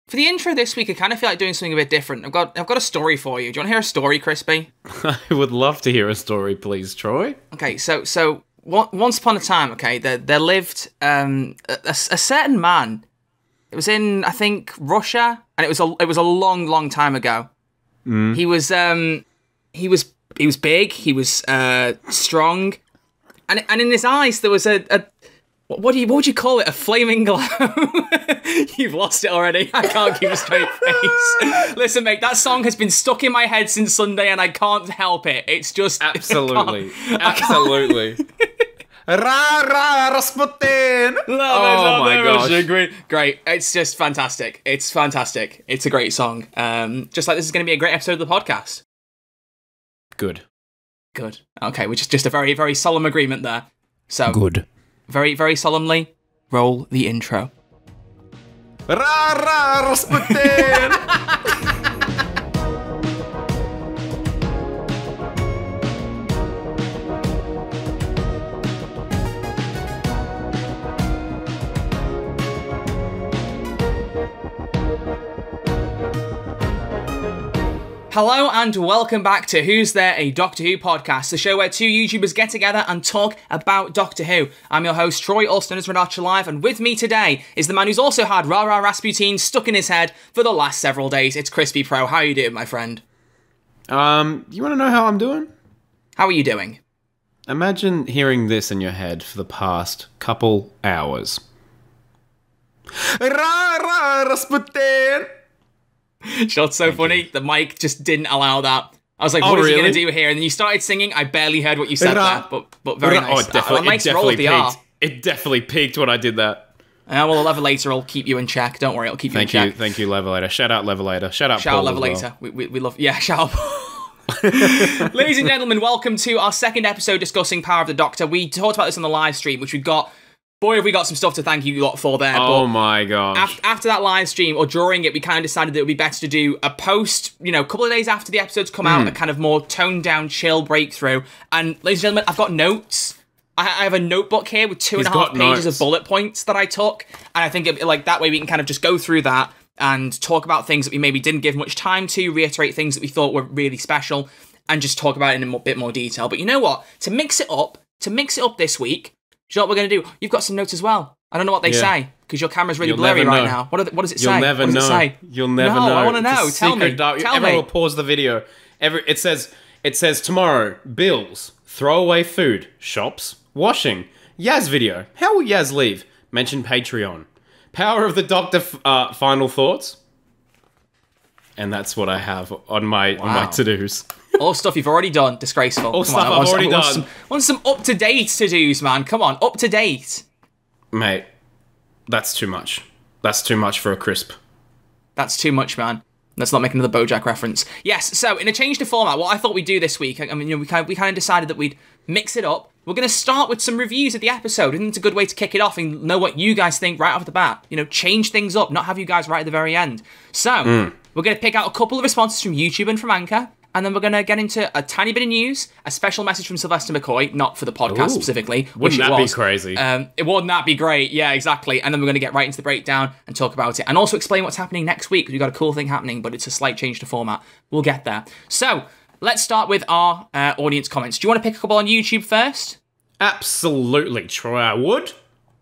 For the intro this week, I kind of feel like doing something a bit different. I've got a story for you. Do you want to hear a story, Crispy? I would love to hear a story, please, Troy. Okay, so once upon a time, okay, there lived a certain man. It was in, I think, Russia, and it was a long time ago. He was big, he was strong, and in his eyes there was a what would you call it? A flaming glow. You've lost it already. I can't keep a straight face. Listen, mate, that song has been stuck in my head since Sunday, and I can't help it. It's just absolutely. Ra ra Rasputin. Oh my gosh! Great. It's just fantastic. It's fantastic. It's a great song. Just like this is going to be a great episode of the podcast. Good. Okay, which is just a very, very solemn agreement there. So good. Very, very solemnly, roll the intro. Ra ra Rasputin. Hello and welcome back to Who's There, a Doctor Who podcast, the show where two YouTubers get together and talk about Doctor Who. I'm your host, Troy, also known as Renacha Live, and with me today is the man who's also had Ra Ra Rasputin stuck in his head for the last several days. It's Crispy Pro. How are you doing, my friend? You want to know how I'm doing? How are you doing? Imagine hearing this in your head for the past couple hours. Ra ra Rasputin. It's so funny. The mic just didn't allow that. I was like, what is he going to do here? And then you started singing. I barely heard what you said there, but very nice. Oh, it definitely peaked. It definitely peaked when I did that. Well, the Levelator will keep you in check. Don't worry, it'll keep you in check. Thank you, Levelator. Shout out Levelator. Shout out Levelator. Well. We love... Yeah, shout out. Ladies and gentlemen, welcome to our second episode discussing Power of the Doctor. We talked about this on the live stream, which we got... Boy, have we got some stuff to thank you lot for there. Oh my gosh. After that live stream, or during it, we kind of decided that it would be better to do a post, a couple of days after the episodes come out, a kind of more toned down, chill breakthrough. And ladies and gentlemen, I've got notes. I have a notebook here with 2.5 pages of bullet points that I took. And I think that way we can kind of just go through that and talk about things that we maybe didn't give much time to, reiterate things that we thought were really special, and just talk about it in a bit more detail. But you know what? To mix it up this week, do you know what we're going to do? You've got some notes as well. I don't know what they say, because your camera's really blurry right now. What does it say? You'll never know. You'll never know. I want to know. Tell me. Everyone will pause the video. It says tomorrow, bills, throw away food, shops, washing, Yaz video. How will Yaz leave? Mention Patreon. Power of the Doctor, final thoughts. And that's what I have on my to-dos. All stuff you've already done. Disgraceful. All stuff I've already done. Want some up-to-date to-dos, man. Come on, up-to-date. Mate, that's too much. That's too much for a crisp. That's too much, man. Let's not make another BoJack reference. Yes, so in a change to format, what I thought we'd do this week, I mean, we kind of decided that we'd mix it up. We're going to start with some reviews of the episode. I think it's a good way to kick it off and know what you guys think right off the bat. Change things up, not have you guys right at the very end. So, we're going to pick out a couple of responses from YouTube and from Anchor. And then we're going to get into a tiny bit of news, a special message from Sylvester McCoy, not for the podcast specifically. Wouldn't that be crazy? It wouldn't that be great? Yeah, exactly. And then we're going to get right into the breakdown and talk about it. And also explain what's happening next week, because we've got a cool thing happening, but it's a slight change to format. We'll get there. So, let's start with our audience comments. Do you want to pick a couple on YouTube first? Absolutely, Troy, I would.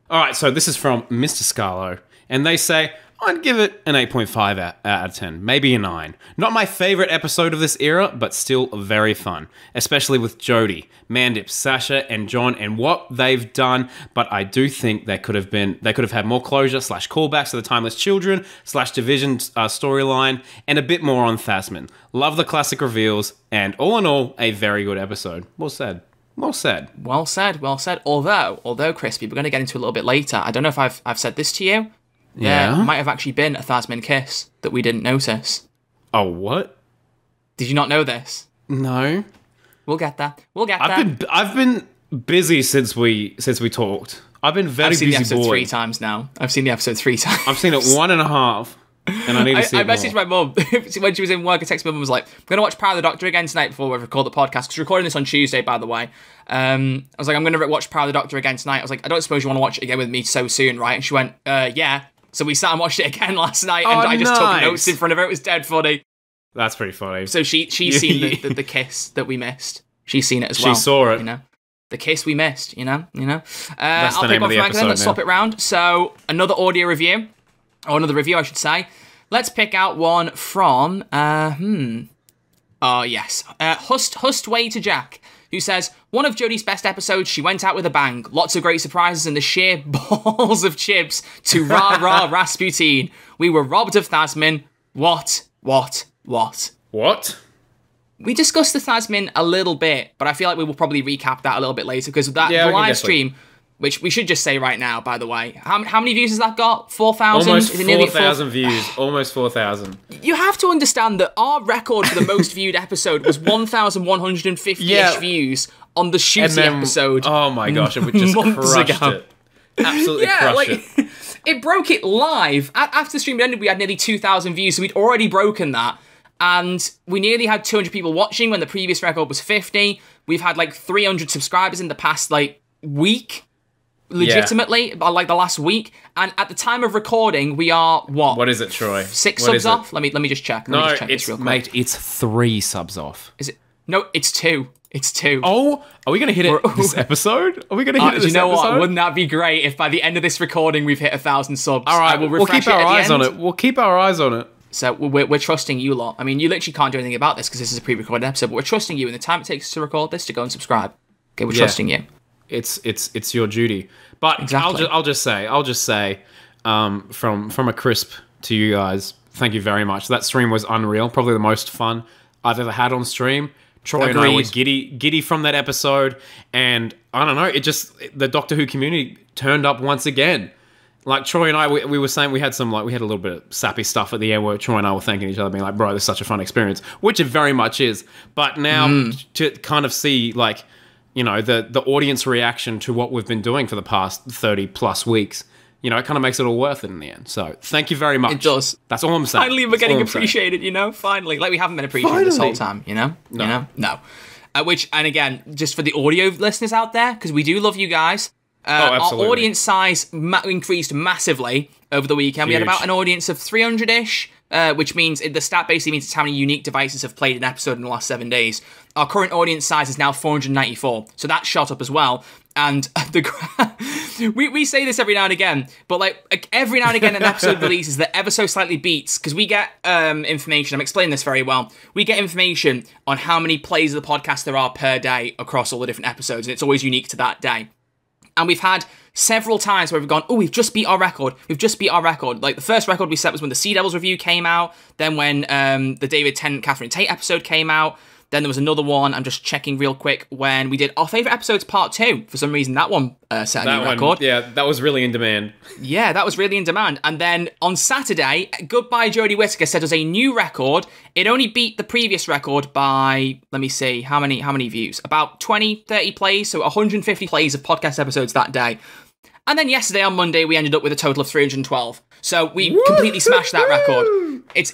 All right, so this is from Mr. Scarlo. And they say, I'd give it an 8.5 out of 10, maybe a 9. Not my favourite episode of this era, but still very fun. Especially with Jodie, Mandip, Sasha, and John, and what they've done. But I do think they could have had more closure / callbacks to the Timeless Children / Division storyline, and a bit more on Thasmin. Love the classic reveals, and all in all, a very good episode. Well said. Well said. Well said. Well said. Although, Crispy, we're going to get into a little bit later. I don't know if I've said this to you. There might have actually been a Thasmin kiss that we didn't notice. Oh, what? Did you not know this? No. We'll get there. I've been busy since we talked. I've been very busy. I've seen the episode 3 times now. I've seen the episode 3 times. I've seen it 1.5. And I need to see it more. I messaged my mum when she was in work. I texted my mum and was like, I'm going to watch Power of the Doctor again tonight before we record the podcast. Because we're recording this on Tuesday, by the way. I was like, I'm going to watch Power of the Doctor again tonight. I was like, I don't suppose you want to watch it again with me so soon, right? And she went, yeah. So we sat and watched it again last night, and I just took notes in front of her. It was dead funny. That's pretty funny. So she's seen the kiss that we missed. She's seen it as well. She saw it. You know, the kiss we missed. You know. That's I'll the pick name one of the from episode then. Let's now. swap it round. So another audio review, or another review, I should say. Let's pick out one from. Oh yes, Hust Way to Jack, who says, one of Jodie's best episodes, she went out with a bang. Lots of great surprises and the sheer balls of chips to rah-rah Rasputin. We were robbed of Thasmin. What? What? We discussed the Thasmin a little bit, but I feel like we will probably recap that a little bit later, because the we can live stream, which we should just say right now, by the way, how many views has that got? 4,000? Almost 4,000 views. Almost 4,000. You have to understand that our record for the most viewed episode was 1,150-ish views on the Shooty episode. Oh my gosh, it would just crushed ago. it. Absolutely crushed it. It broke it live. After the stream ended, we had nearly 2,000 views, so we'd already broken that. And we nearly had 200 people watching when the previous record was 50. We've had like 300 subscribers in the past week. Legitimately, like the last week. And at the time of recording, we are what? What is it, Troy? 6 subs off? Let me just check. Let me just check this real quick. Mate, it's 3 subs off. Is it? No, it's 2. It's 2. Oh, are we going to hit it this episode? Are we going to hit it this episode? You know what? Wouldn't that be great if by the end of this recording we've hit 1,000 subs? All right, we'll keep our eyes on it. We'll keep our eyes on it. So we're trusting you lot. I mean, you literally can't do anything about this because this is a pre-recorded episode, but we're trusting you in the time it takes to record this to go and subscribe. Okay, we're trusting you. It's your duty. But exactly. I'll just say, from a crisp to you guys, thank you very much. That stream was unreal. Probably the most fun I've ever had on stream. Troy and I were giddy from that episode, and I don't know, the Doctor Who community turned up once again. Like Troy and I, we were saying we had a little bit of sappy stuff at the end where Troy and I were thanking each other, being like, bro, this is such a fun experience, which it very much is. But now to kind of see like, you know, the audience reaction to what we've been doing for the past 30 plus weeks, you know, it kind of makes it all worth it in the end. So thank you very much. It does. That's all I'm saying. Finally, we're getting appreciated, you know? Finally. Like we haven't been appreciated this whole time, you know? No. You know? No. And again, just for the audio listeners out there, because we do love you guys, our audience size increased massively over the weekend. Huge. We had about an audience of 300-ish, which means, the stat basically means it's how many unique devices have played an episode in the last 7 days. Our current audience size is now 494, so that shot up as well. And we say this every now and again, but like every now and again an episode releases that ever so slightly beats, because we get information, I'm explaining this very well, we get information on how many plays of the podcast there are per day across all the different episodes, and it's always unique to that day. And we've had several times where we've gone, we've just beat our record. Like, the first record we set was when the Sea Devils review came out. Then when the David Tennant, Catherine Tate episode came out. Then there was another one, I'm just checking real quick, when we did our favourite episodes part 2. For some reason, that one set a new record. Yeah, that was really in demand. Yeah, that was really in demand. And then on Saturday, Goodbye Jodie Whittaker set us a new record. It only beat the previous record by, let me see, how many views? About 20, 30 plays, so 150 plays of podcast episodes that day. And then yesterday on Monday, we ended up with a total of 312. So we completely smashed that record. It's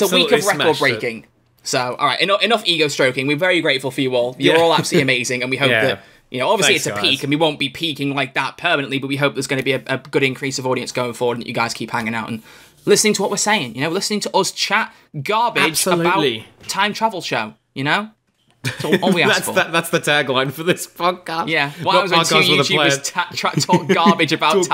a week of record breaking. So, all right, enough ego stroking. We're very grateful for you all. You're all absolutely amazing, and we hope that, you know, obviously it's a peak, and we won't be peaking like that permanently, but we hope there's going to be a good increase of audience going forward, and that you guys keep hanging out and listening to what we're saying, you know, listening to us chat garbage about time travel show, you know? That's all we ask for. That's the tagline for this podcast. Yeah. What I was on two YouTubers talk garbage about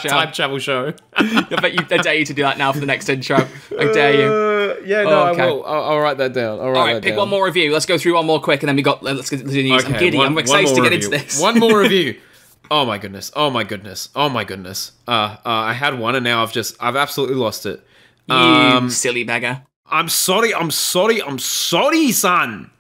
time travel show. I bet I dare you to do that now for the next intro. I dare you. Yeah, no, okay. I will. I'll write that down. All right, pick one more review. Let's go through one more quick, and then let's get to the news. Okay, I'm giddy. I'm excited to get into this. One more review. Oh my goodness. I had one, and now I've absolutely lost it. You silly beggar. I'm sorry, son.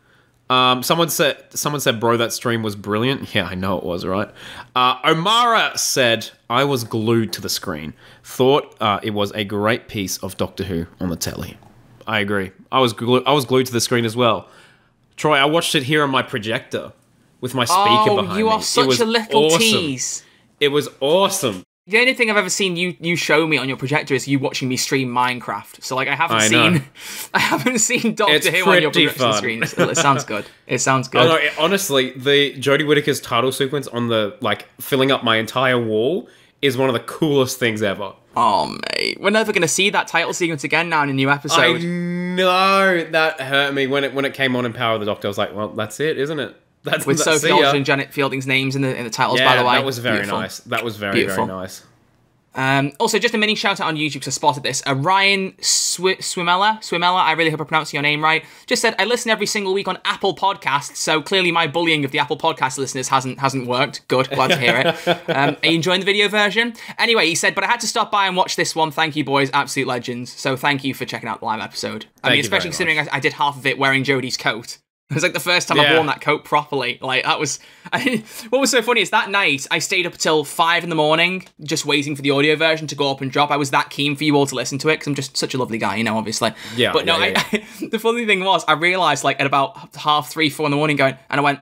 Someone said, bro, that stream was brilliant. Yeah, I know it was, right? Omara said, I was glued to the screen. Thought it was a great piece of Doctor Who on the telly. I agree. I was glued to the screen as well. Troy, I watched it here on my projector with my speaker behind me. You are such a little tease. It was awesome. The only thing I've ever seen you show me on your projector is you watching me stream Minecraft. So like I haven't seen Doctor Who on your projection screen. It sounds good. It sounds good. Oh, no, honestly, the Jodie Whittaker's title sequence on the filling up my entire wall is one of the coolest things ever. Oh, mate. We're never going to see that title sequence again now in a new episode. I know. That hurt me. When it came on in Power of the Doctor, I was like, well, that's it, isn't it? With Sophie Aldred and Janet Fielding's names in the titles, by the way. That was very nice. That was very nice. Also, just a mini shout out on YouTube because I spotted this. Ryan Swimella, I really hope I'm pronouncing your name right, just said, I listen every single week on Apple Podcasts, so clearly my bullying of the Apple Podcast listeners hasn't worked. Good, glad to hear it. Are you enjoying the video version? Anyway, he said, but I had to stop by and watch this one. Thank you, boys. Absolute legends. So thank you for checking out the live episode. I mean, especially considering I did half of it wearing Jodie's coat. It was like the first time I've worn that coat properly. Like, that was... what was so funny is that night, I stayed up till 5 a.m, just waiting for the audio version to go up and drop. I was that keen for you all to listen to it, because I'm just such a lovely guy, you know, obviously. Yeah. But no, the funny thing was, I realised, like, at about 3:30, 4 a.m, and I went,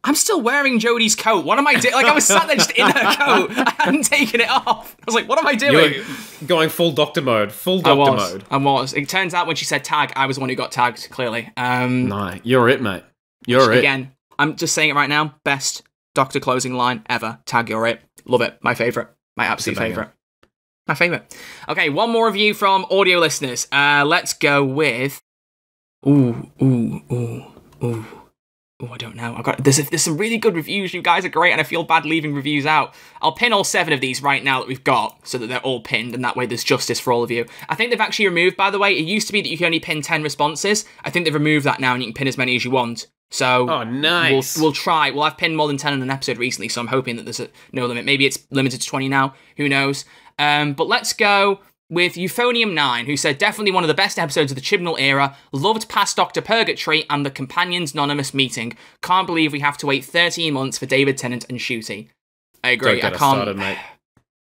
I'm still wearing Jodie's coat. What am I doing? Like, I was sat there just in her coat. I hadn't taken it off. I was like, what am I doing? You're going full Doctor mode. I was. It turns out when she said tag, I was the one who got tagged, clearly. No, you're it, mate. You're it. Again, I'm just saying it right now. Best Doctor closing line ever. Tag, you're it. Love it. My favourite. My absolute favourite. My favourite. Okay, one more review from audio listeners. Let's go with... Oh, I don't know. There's some really good reviews. You guys are great, and I feel bad leaving reviews out. I'll pin all 7 of these right now that we've got, so that they're all pinned, and that way there's justice for all of you. I think they've actually removed, by the way, it used to be that you could only pin 10 responses. I think they've removed that now, and you can pin as many as you want. So, oh, nice. We'll try. Well, I've pinned more than 10 in an episode recently, so I'm hoping that there's no limit. Maybe it's limited to 20 now. Who knows? But let's go with Euphonium9, who said, definitely one of the best episodes of the Chibnall era, loved Past Doctor Purgatory and the Companions Anonymous meeting. Can't believe we have to wait 13 months for David Tennant and Ncuti. I agree. Don't get us started, mate.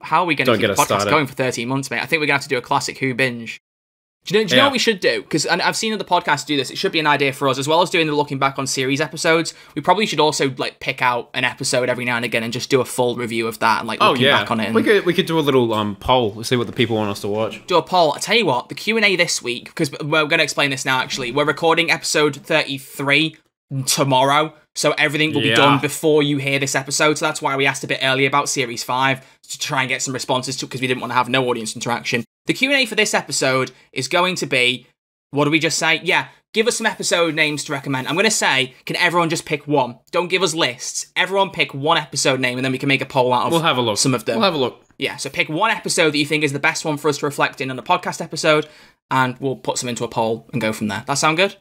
How are we going to keep the podcast going for 13 months, mate? I think we're going to have to do a classic Who binge. Do you know what we should do? Because I've seen other podcasts do this. It should be an idea for us, as well as doing the looking back on series episodes. We probably should also like pick out an episode every now and again and just do a full review of that and like looking back on it. And we could do a little poll, see what the people want us to watch. Do a poll. I tell you what, the Q&A this week, because we're going to explain this now. Actually, we're recording episode 33 tomorrow, so everything will be done before you hear this episode. So that's why we asked a bit earlier about series 5 to try and get some responses to, because we didn't want to have no audience interaction. The Q&A for this episode is going to be, what do we just say? Yeah, give us some episode names to recommend. I'm going to say, can everyone just pick one? Don't give us lists. Everyone pick one episode name, and then we can make a poll out of We'll have a look. Some of them. We'll have a look. Yeah, so pick one episode that you think is the best one for us to reflect in on the podcast episode, and we'll put some into a poll and go from there. That sound good?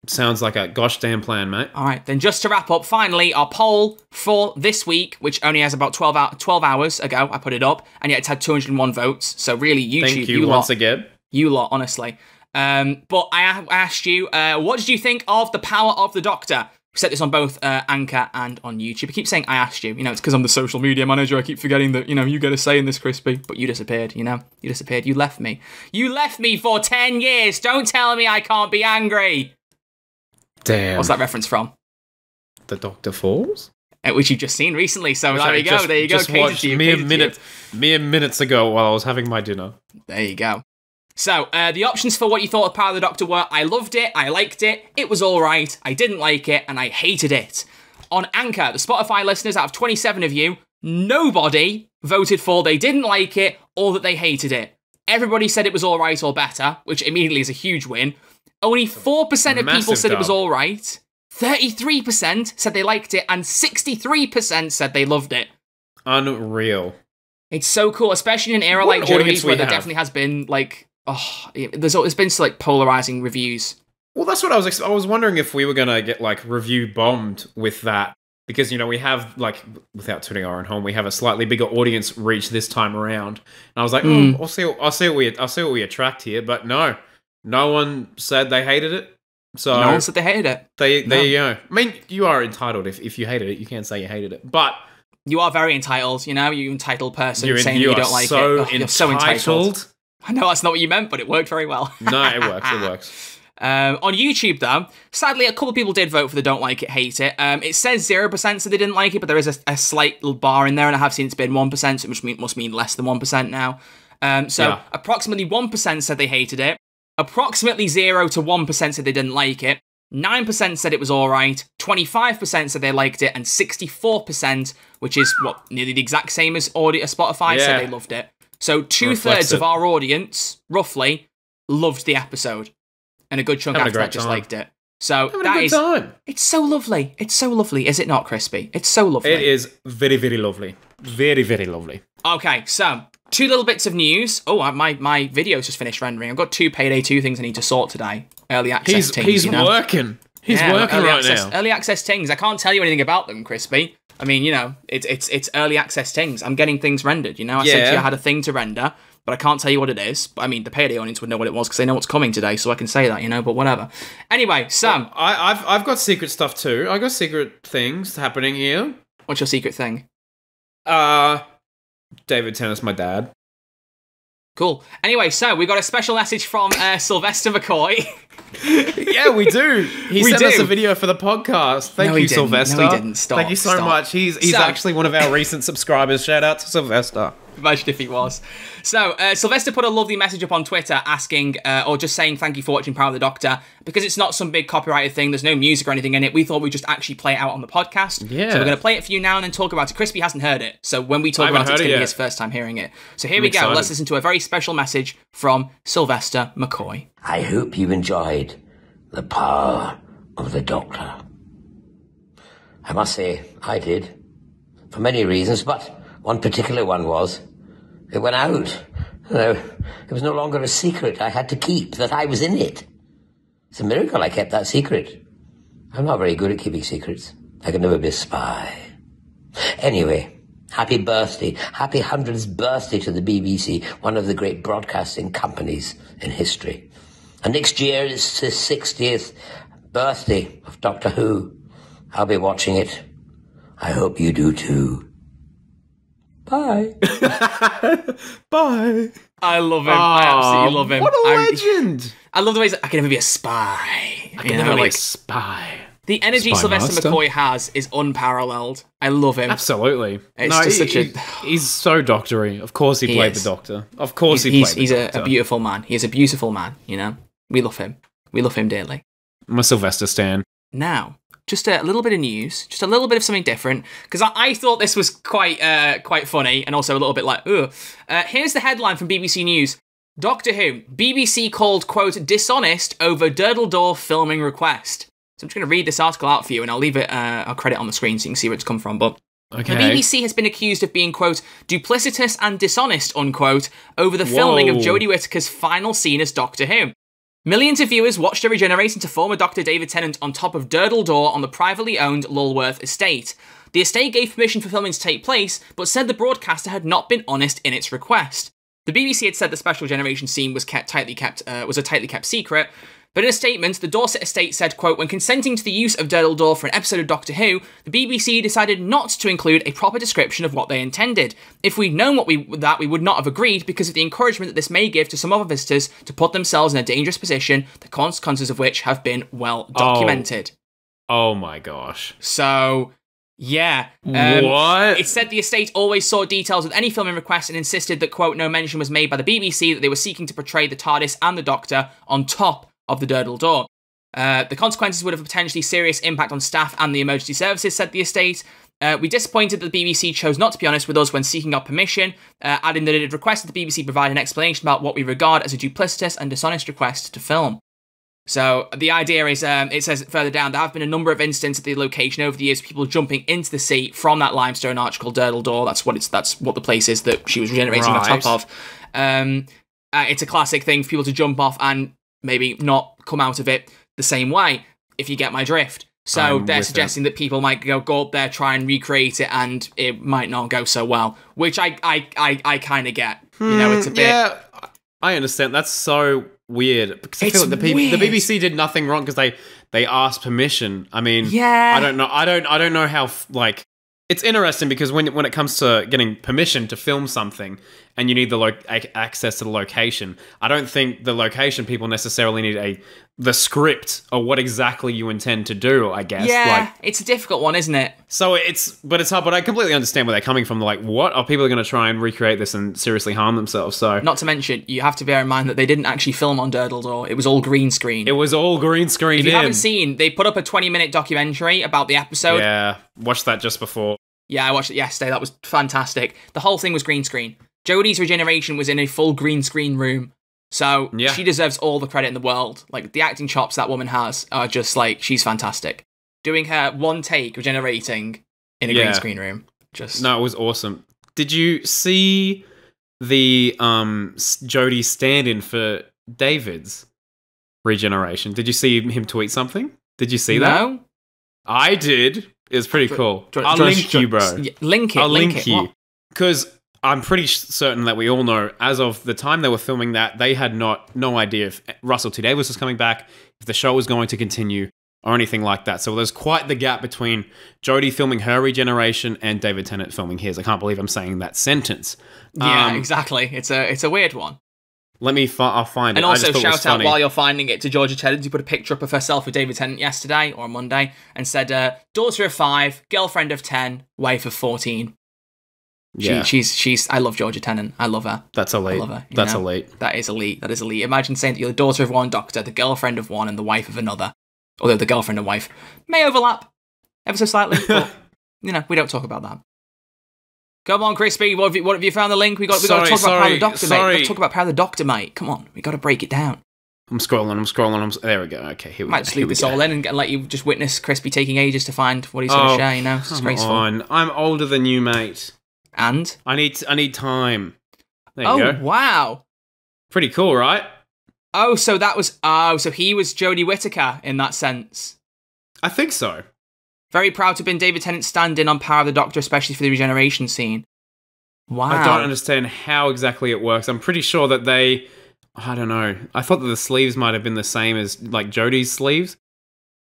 Sounds like a gosh damn plan, mate. All right, then just to wrap up, finally, our poll for this week, which only has about 12 hours ago, I put it up, and yet it's had 201 votes. So really, YouTube, thank you once again. You lot, honestly. But I asked you, what did you think of The Power of the Doctor? We set this on both Anchor and on YouTube. I keep saying I asked you. You know, it's because I'm the social media manager. I keep forgetting that, you know, you get a say in this, Crispy. But you disappeared, you know? You disappeared. You left me. You left me for 10 years. Don't tell me I can't be angry. Damn. What's that reference from? The Doctor Falls? Which you've just seen recently, so there you go. There you go. Just watched mere minutes ago while I was having my dinner. There you go. So, the options for what you thought of Power of the Doctor were, I loved it, I liked it, it was alright, I didn't like it, and I hated it. On Anchor, the Spotify listeners, out of 27 of you, nobody voted for they didn't like it or that they hated it. Everybody said it was alright or better, which immediately is a huge win. Only 4% of people said it was alright, 33% said they liked it, and 63% said they loved it. Unreal. It's so cool, especially in an era like Jodie's, where there definitely has been, like, there's been some, like, polarizing reviews. Well, that's what I was wondering if we were going to get, like, review bombed with that. Because, you know, we have, like, without tooting our own horn, we have a slightly bigger audience reach this time around. And I was like, I'll see what we attract here. But no one said they hated it. So no one said they hated it. There you go. I mean, you are entitled. If you hated it, you can't say you hated it. But you are very entitled, you know? You entitled person saying you don't like it. You're so entitled. I know that's not what you meant, but it worked very well. No, it works. On YouTube, though, sadly, a couple of people did vote for the don't like it, hate it. It says 0% so they didn't like it, but there is a slight little bar in there, and I have seen it's been 1%, so it must mean less than 1% now. Approximately 1% said they hated it. Approximately 0 to 1% said they didn't like it. 9% said it was alright. 25% said they liked it, and 64%, which is nearly the exact same as Spotify, said they loved it. So 2/3 of our audience, roughly, loved the episode. And a good chunk after that just liked it. So it's so lovely. It's so lovely, is it not, Crispy? It's so lovely. It is very, very lovely. Very, very lovely. Okay, so 2 little bits of news. Oh, my video's just finished rendering. I've got 2 Payday 2 things I need to sort today. Early access things. He's working. He's working right now. Early access things. I can't tell you anything about them, Crispy. I mean, it's early access things. I'm getting things rendered. I said to you I had a thing to render, but I can't tell you what it is. But I mean, the Payday audience would know what it was because they know what's coming today, so I can say that, but whatever. Anyway, Sam. Well, I've got secret stuff too. I got secret things happening here. What's your secret thing? David Tennant's my dad. Cool. Anyway, so we got a special message from Sylvester McCoy. Yeah, we do. He sent us a video for the podcast. Thank you, Sylvester. No, he didn't. Stop. Thank you so much. He's actually one of our recent subscribers. Shout out to Sylvester. Imagine if he was. So, Sylvester put a lovely message up on Twitter asking, or just saying thank you for watching Power of the Doctor. Because it's not some big copyrighted thing, there's no music or anything in it, we thought we'd just actually play it out on the podcast. Yeah. So we're going to play it for you now and then talk about it. Crispy hasn't heard it, so when we talk about it, it's going to be his first time hearing it. So here we go. Let's listen to a very special message from Sylvester McCoy. I hope you enjoyed the Power of the Doctor. I must say, I did. For many reasons, but one particular one was, it went out. It was no longer a secret I had to keep that I was in it. It's a miracle I kept that secret. I'm not very good at keeping secrets. I could never be a spy. Anyway, happy birthday, happy 100th birthday to the BBC, one of the great broadcasting companies in history. And next year is the 60th birthday of Doctor Who. I'll be watching it. I hope you do too. Bye. Bye. I love him. I absolutely love him. What a legend. I love the ways I can never be a spy. I can never be a spy. The energy Sylvester McCoy has is unparalleled. I love him. Absolutely. He's so doctory. Of course he played the Doctor. Of course he played the Doctor. He's a beautiful man. He is a beautiful man, We love him. We love him dearly. I'm a Sylvester stan. Now, just a little bit of news, just a little bit of something different, because I thought this was quite funny and also a little bit like, ugh. Here's the headline from BBC News. Doctor Who, BBC called, quote, dishonest over Durdledore filming request. So I'm just going to read this article out for you and I'll leave it, I'll credit on the screen so you can see where it's come from, but okay. The BBC has been accused of being, quote, duplicitous and dishonest, unquote, over the filming of Jodie Whittaker's final scene as Doctor Who. Millions of viewers watched her regenerate into former Dr. David Tennant on top of Durdledore on the privately owned Lulworth estate. The estate gave permission for filming to take place, but said the broadcaster had not been honest in its request. The BBC had said the special generation scene was a tightly kept secret, but in a statement, the Dorset estate said, quote, when consenting to the use of Durdledore for an episode of Doctor Who, the BBC decided not to include a proper description of what they intended. If we'd known we would not have agreed because of the encouragement that this may give to some other visitors to put themselves in a dangerous position, the consequences of which have been well documented. Oh my gosh. So, yeah. What? It said the estate always saw details with any filming request and insisted that, quote, no mention was made by the BBC that they were seeking to portray the TARDIS and the Doctor on top of the Durdledore. The consequences would have a potentially serious impact on staff and the emergency services, said the estate. We're disappointed that the BBC chose not to be honest with us when seeking our permission, adding that it had requested the BBC provide an explanation about what we regard as a duplicitous and dishonest request to film. So the idea is, it says further down, there have been a number of incidents at the location over the years, people jumping into the sea from that limestone arch called Durdledore. That's what the place is that she was regenerating on top of. It's a classic thing for people to jump off and maybe not come out of it the same way, if you get my drift. So they're suggesting that people might go up there, try and recreate it, and it might not go so well, which I kind of get. It's a bit... Yeah, I understand. That's so weird. Because I feel like the BBC did nothing wrong because they asked permission. I mean, yeah. I don't know how, like... It's interesting because when it comes to getting permission to film something and you need the access to the location, I don't think the location people necessarily need the script or what exactly you intend to do, I guess. Yeah, it's a difficult one, isn't it? So it's hard, but I completely understand where they're coming from. Like, what? Are people going to try and recreate this and seriously harm themselves? So, not to mention, you have to bear in mind that they didn't actually film on Durdledore. It was all green screen. It was all green screen. If you haven't seen, they put up a 20-minute documentary about the episode. Yeah, watched that just before. Yeah, I watched it yesterday. That was fantastic. The whole thing was green screen. Jodie's regeneration was in a full green screen room. So she deserves all the credit in the world. Like, the acting chops that woman has are just like, she's fantastic. Doing her one take regenerating in a green screen room. No, it was awesome. Did you see the Jodie stand-in for David's regeneration? Did you see him tweet something? Did you see that? No. I did. It was pretty cool. I'll link you, bro. I'll link you. Because I'm pretty certain that we all know, as of the time they were filming that, they had no idea if Russell T. Davies was coming back, if the show was going to continue, or anything like that. So there's quite the gap between Jodie filming her regeneration and David Tennant filming his. I can't believe I'm saying that sentence. Yeah, exactly. It's a weird one. I'll find it. And also shout out while you're finding it to Georgia Tennant, who put a picture up of herself with David Tennant yesterday or Monday and said, daughter of 5, girlfriend of 10, wife of 14. Yeah. She's I love Georgia Tennant. I love her. That's elite. I love her. That's elite. That is elite. That is elite. Imagine saying that you're the daughter of one doctor, the girlfriend of one, and the wife of another. Although the girlfriend and wife may overlap ever so slightly, but, we don't talk about that. Come on, Crispy, what have you found the link? We got to talk about Power of the Doctor, mate. We've got to talk about Power of the Doctor, mate. Come on, we got to break it down. I'm scrolling. There we go. Okay, here we go. Might just leave this all in and let you just witness Crispy taking ages to find what he's going to share, It's disgraceful. Come on. I'm older than you, mate. And? I need time. There you go. Oh, wow. Pretty cool, right? Oh, so he was Jodie Whittaker in that sense. I think so. Very proud to have been David Tennant stand-in on Power of the Doctor, especially for the regeneration scene. Wow. I don't understand how exactly it works. I'm pretty sure that I don't know. I thought that the sleeves might have been the same as, like, Jodie's sleeves.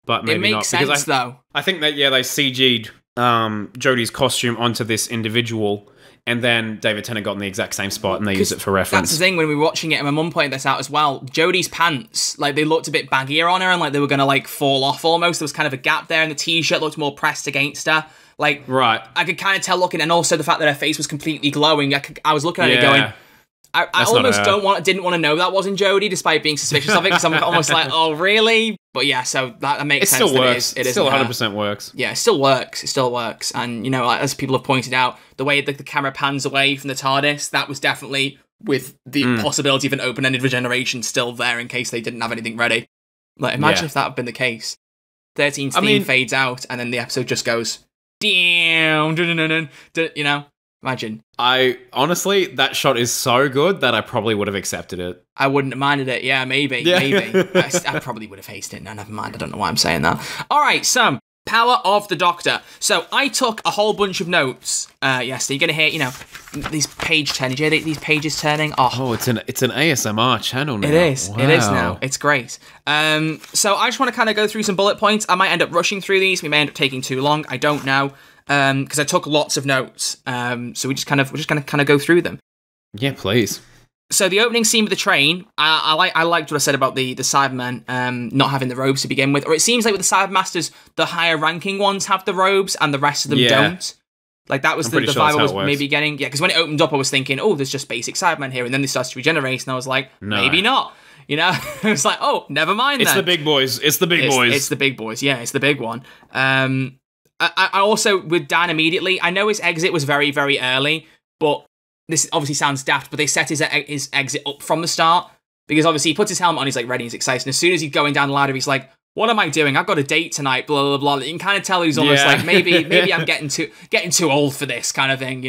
But maybe not. It makes sense, though. I think that, they CG'd Jodie's costume onto this individual, and then David Tennant got in the exact same spot, and they used it for reference. That's the thing, when we were watching it, and my mum pointed this out as well, Jodie's pants, like, they looked a bit baggier on her, and, like, they were going to, like, fall off almost. There was kind of a gap there, and the t-shirt looked more pressed against her. Like, right. I could kind of tell looking, and also the fact that her face was completely glowing. I was looking at it going, I almost didn't want to know that wasn't Jodie, despite being suspicious of it, because I'm almost like, oh, really? But yeah, so that makes sense. Still works. It still 100% works. Yeah, it still works. And, as people have pointed out, the way that the camera pans away from the TARDIS, that was definitely with the possibility of an open-ended regeneration still there in case they didn't have anything ready. Like, imagine if that had been the case. 13's theme fades out, and then the episode just goes, down, imagine. Honestly, that shot is so good that I probably would have accepted it. I wouldn't have minded it. Yeah, maybe. I probably would have hated it. No, never mind. I don't know why I'm saying that. All right, so Power of the Doctor. So I took a whole bunch of notes. Yes, so you're going to hear, these page turning. Do you hear these pages turning? Oh, it's an ASMR channel now. It is. Wow. It is now. It's great. So I just want to kind of go through some bullet points. I might end up rushing through these. We may end up taking too long. I don't know. Because I took lots of notes. So we're just going to go through them. Yeah, please. So the opening scene with the train, I liked what I said about the Cybermen not having the robes to begin with. Or it seems like with the Cybermasters, the higher ranking ones have the robes and the rest of them don't. Like, that was the vibe I was maybe getting. Yeah, because when it opened up, I was thinking, oh, there's just basic Cybermen here. And then they started to regenerate, and I was like, maybe not. It was like, oh, never mind then. It's the big boys. It's the big boys. Yeah, it's the big one. I also, with Dan immediately, I know his exit was very, very early, but this obviously sounds daft, but they set his exit up from the start, because obviously he puts his helmet on, he's like ready, he's excited, and as soon as he's going down the ladder, he's like, what am I doing? I've got a date tonight, blah, blah, blah. You can kind of tell he's almost like, maybe I'm getting too old for this kind of thing,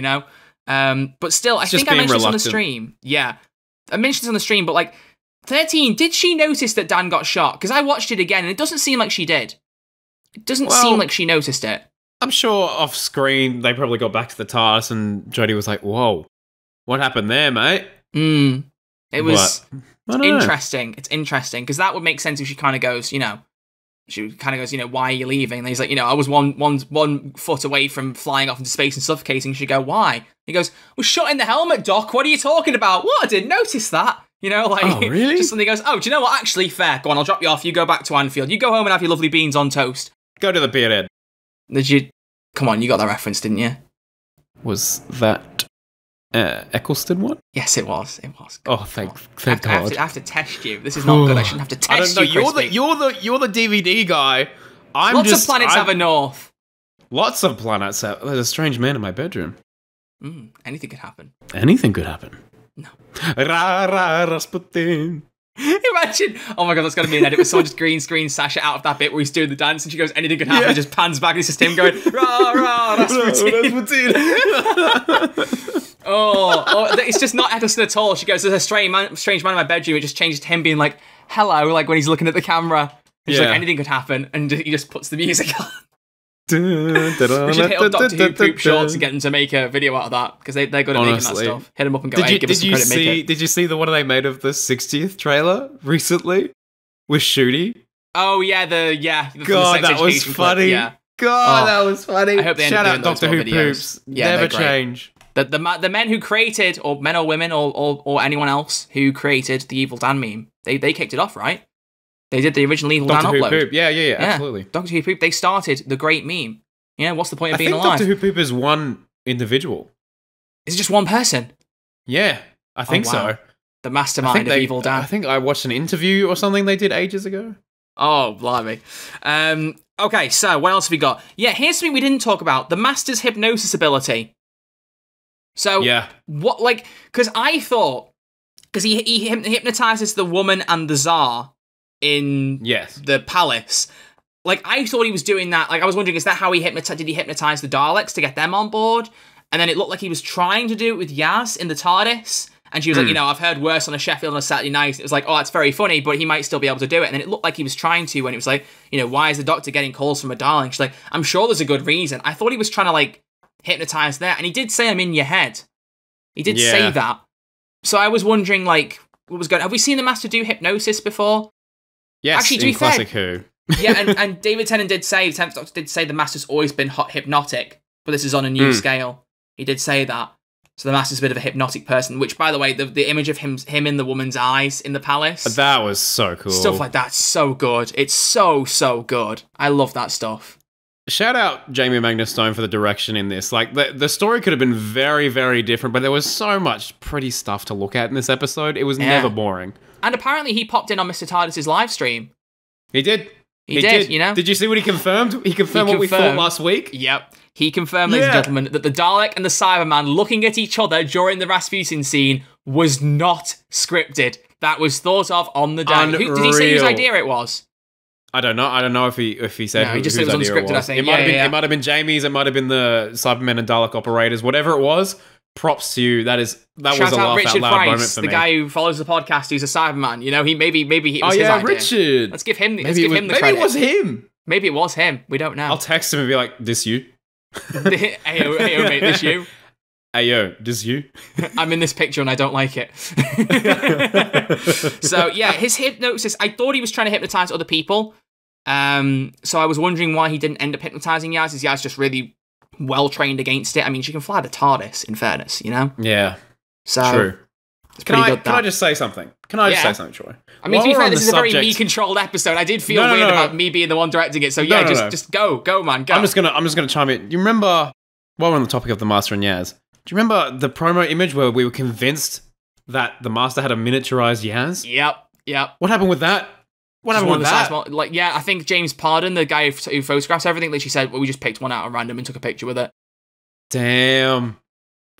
But still, I think I mentioned this on the stream. Yeah, I mentioned this on the stream, but like, 13, did she notice that Dan got shot? Because I watched it again, and it doesn't seem like she did. It doesn't seem like she noticed it. I'm sure off screen they probably got back to the TARDIS and Jodie was like, whoa, what happened there, mate? It was interesting. It's interesting because that would make sense if she kind of goes, she kind of goes, why are you leaving? And he's like, I was one foot away from flying off into space and suffocating. She'd go, why? He goes, we're shot in the helmet, Doc. What are you talking about? What? I didn't notice that. Oh, really? Just suddenly goes, oh, do you know what? Actually, fair. Go on, I'll drop you off. You go back to Anfield. You go home and have your lovely beans on toast. Go to the beardhead. Did you? Come on, you got that reference, didn't you? Was that Eccleston one? Yes, it was. It was. Oh, thank God. I have to test you. This is not good. I shouldn't have to test you. I don't know. You're the DVD guy. Lots of planets have a north. Lots of planets. There's a strange man in my bedroom. Anything could happen. Anything could happen. No. Ra, ra, Rasputin. Imagine, oh my god, that's going to be an edit with someone just green screen Sasha out of that bit where he's doing the dance and she goes, anything could happen, and just pans back and it's just him going, rah, rah, Rasputin. oh, it's just not Eccleston at all. She goes, there's a strange man in my bedroom. It just changed to him being like, hello, like when he's looking at the camera. He's like, anything could happen, and he just puts the music on. We should hit up Doctor Who Poop Shorts and get them to make a video out of that, because they're good at making that stuff. Hit them up and go, hey, give us some credit, make it. Did you see the one they made of the 60th trailer recently with Shooty? Oh, yeah, God, that was funny. Yeah. God, that was funny. I hope they Shout out Doctor Who Poops. Yeah, never change. The men who created, or men or women, or anyone else who created the Evil Dan meme, they kicked it off, right? They did the original Evil Dan Doctor Who upload. Poop. Yeah, absolutely. Doctor Who Poop, they started the great meme. Yeah, what's the point of being alive? Doctor Who Poop is one individual. Is it just one person? Yeah, I think so. The mastermind of Evil Dan. I think I watched an interview or something they did ages ago. Oh, blimey. Okay, so what else have we got? Yeah, here's something we didn't talk about. The Master's hypnosis ability. So, what, like, because I thought, because he hypnotizes the woman and the Tsar in the palace. Like, I thought he was doing that. Like, I was wondering, is that how he did he hypnotize the Daleks to get them on board? And then it looked like he was trying to do it with Yaz in the TARDIS. And she was like, I've heard worse on a Sheffield on a Saturday night. It was like, oh, that's very funny, but he might still be able to do it. And then it looked like he was trying to, when it was like, why is the Doctor getting calls from a Dalek? She's like, I'm sure there's a good reason. I thought he was trying to, like, hypnotize there. And he did say, I'm in your head. He did say that. So I was wondering, like, what was going on? Have we seen the Master do hypnosis before? Yes, actually, to be fair, Classic Who. and David Tennant did say, the 10th Doctor did say the Master's always been hypnotic, but this is on a new scale. He did say that. So the Master's a bit of a hypnotic person, which, by the way, the image of him in the woman's eyes in the palace. That was so cool. Stuff like that's so good. It's so good. I love that stuff. Shout out Jamie Magnus Stone for the direction in this. Like, the story could have been very, very different, but there was so much pretty stuff to look at in this episode. It was never boring. And apparently he popped in on Mr. TARDIS's live stream. He did. He did. Did you see what he confirmed? He confirmed what we thought last week? Yep. He confirmed, ladies and gentlemen, that the Dalek and the Cyberman looking at each other during the Rasputin scene was not scripted. That was thought of on the day. Did he say whose idea it was? I don't know. I don't know if he said he just said it was unscripted, I think. It might have been Jamie's, it might have been the Cybermen and Dalek operators, whatever it was. Props to you. That was a laugh out loud moment for me. The guy who follows the podcast, who's a Cyberman. Maybe it was his idea. Richard. Let's give him the credit. Maybe it was him. Maybe it was him. We don't know. I'll text him and be like, this you? Ayo, mate, this you? Ayo, this you? I'm in this picture and I don't like it. So, yeah, his hypnosis, I thought he was trying to hypnotize other people. So I was wondering why he didn't end up hypnotizing Yaz. Is Yaz just really well trained against it? I mean, she can fly the TARDIS, in fairness, Yeah. So, true. It's pretty good. Can I just say something? Troy? I mean, to be fair, this is a very me-controlled episode. I did feel weird about me being the one directing it. So just go, man, go. I'm just gonna chime in. You remember, while we're on the topic of the Master and Yaz, do you remember the promo image where we were convinced that the Master had a miniaturized Yaz? Yep. What happened with that? What happened with that? I think James Pardon, the guy who photographs everything, literally said, well, we just picked one out at random and took a picture with it. Damn.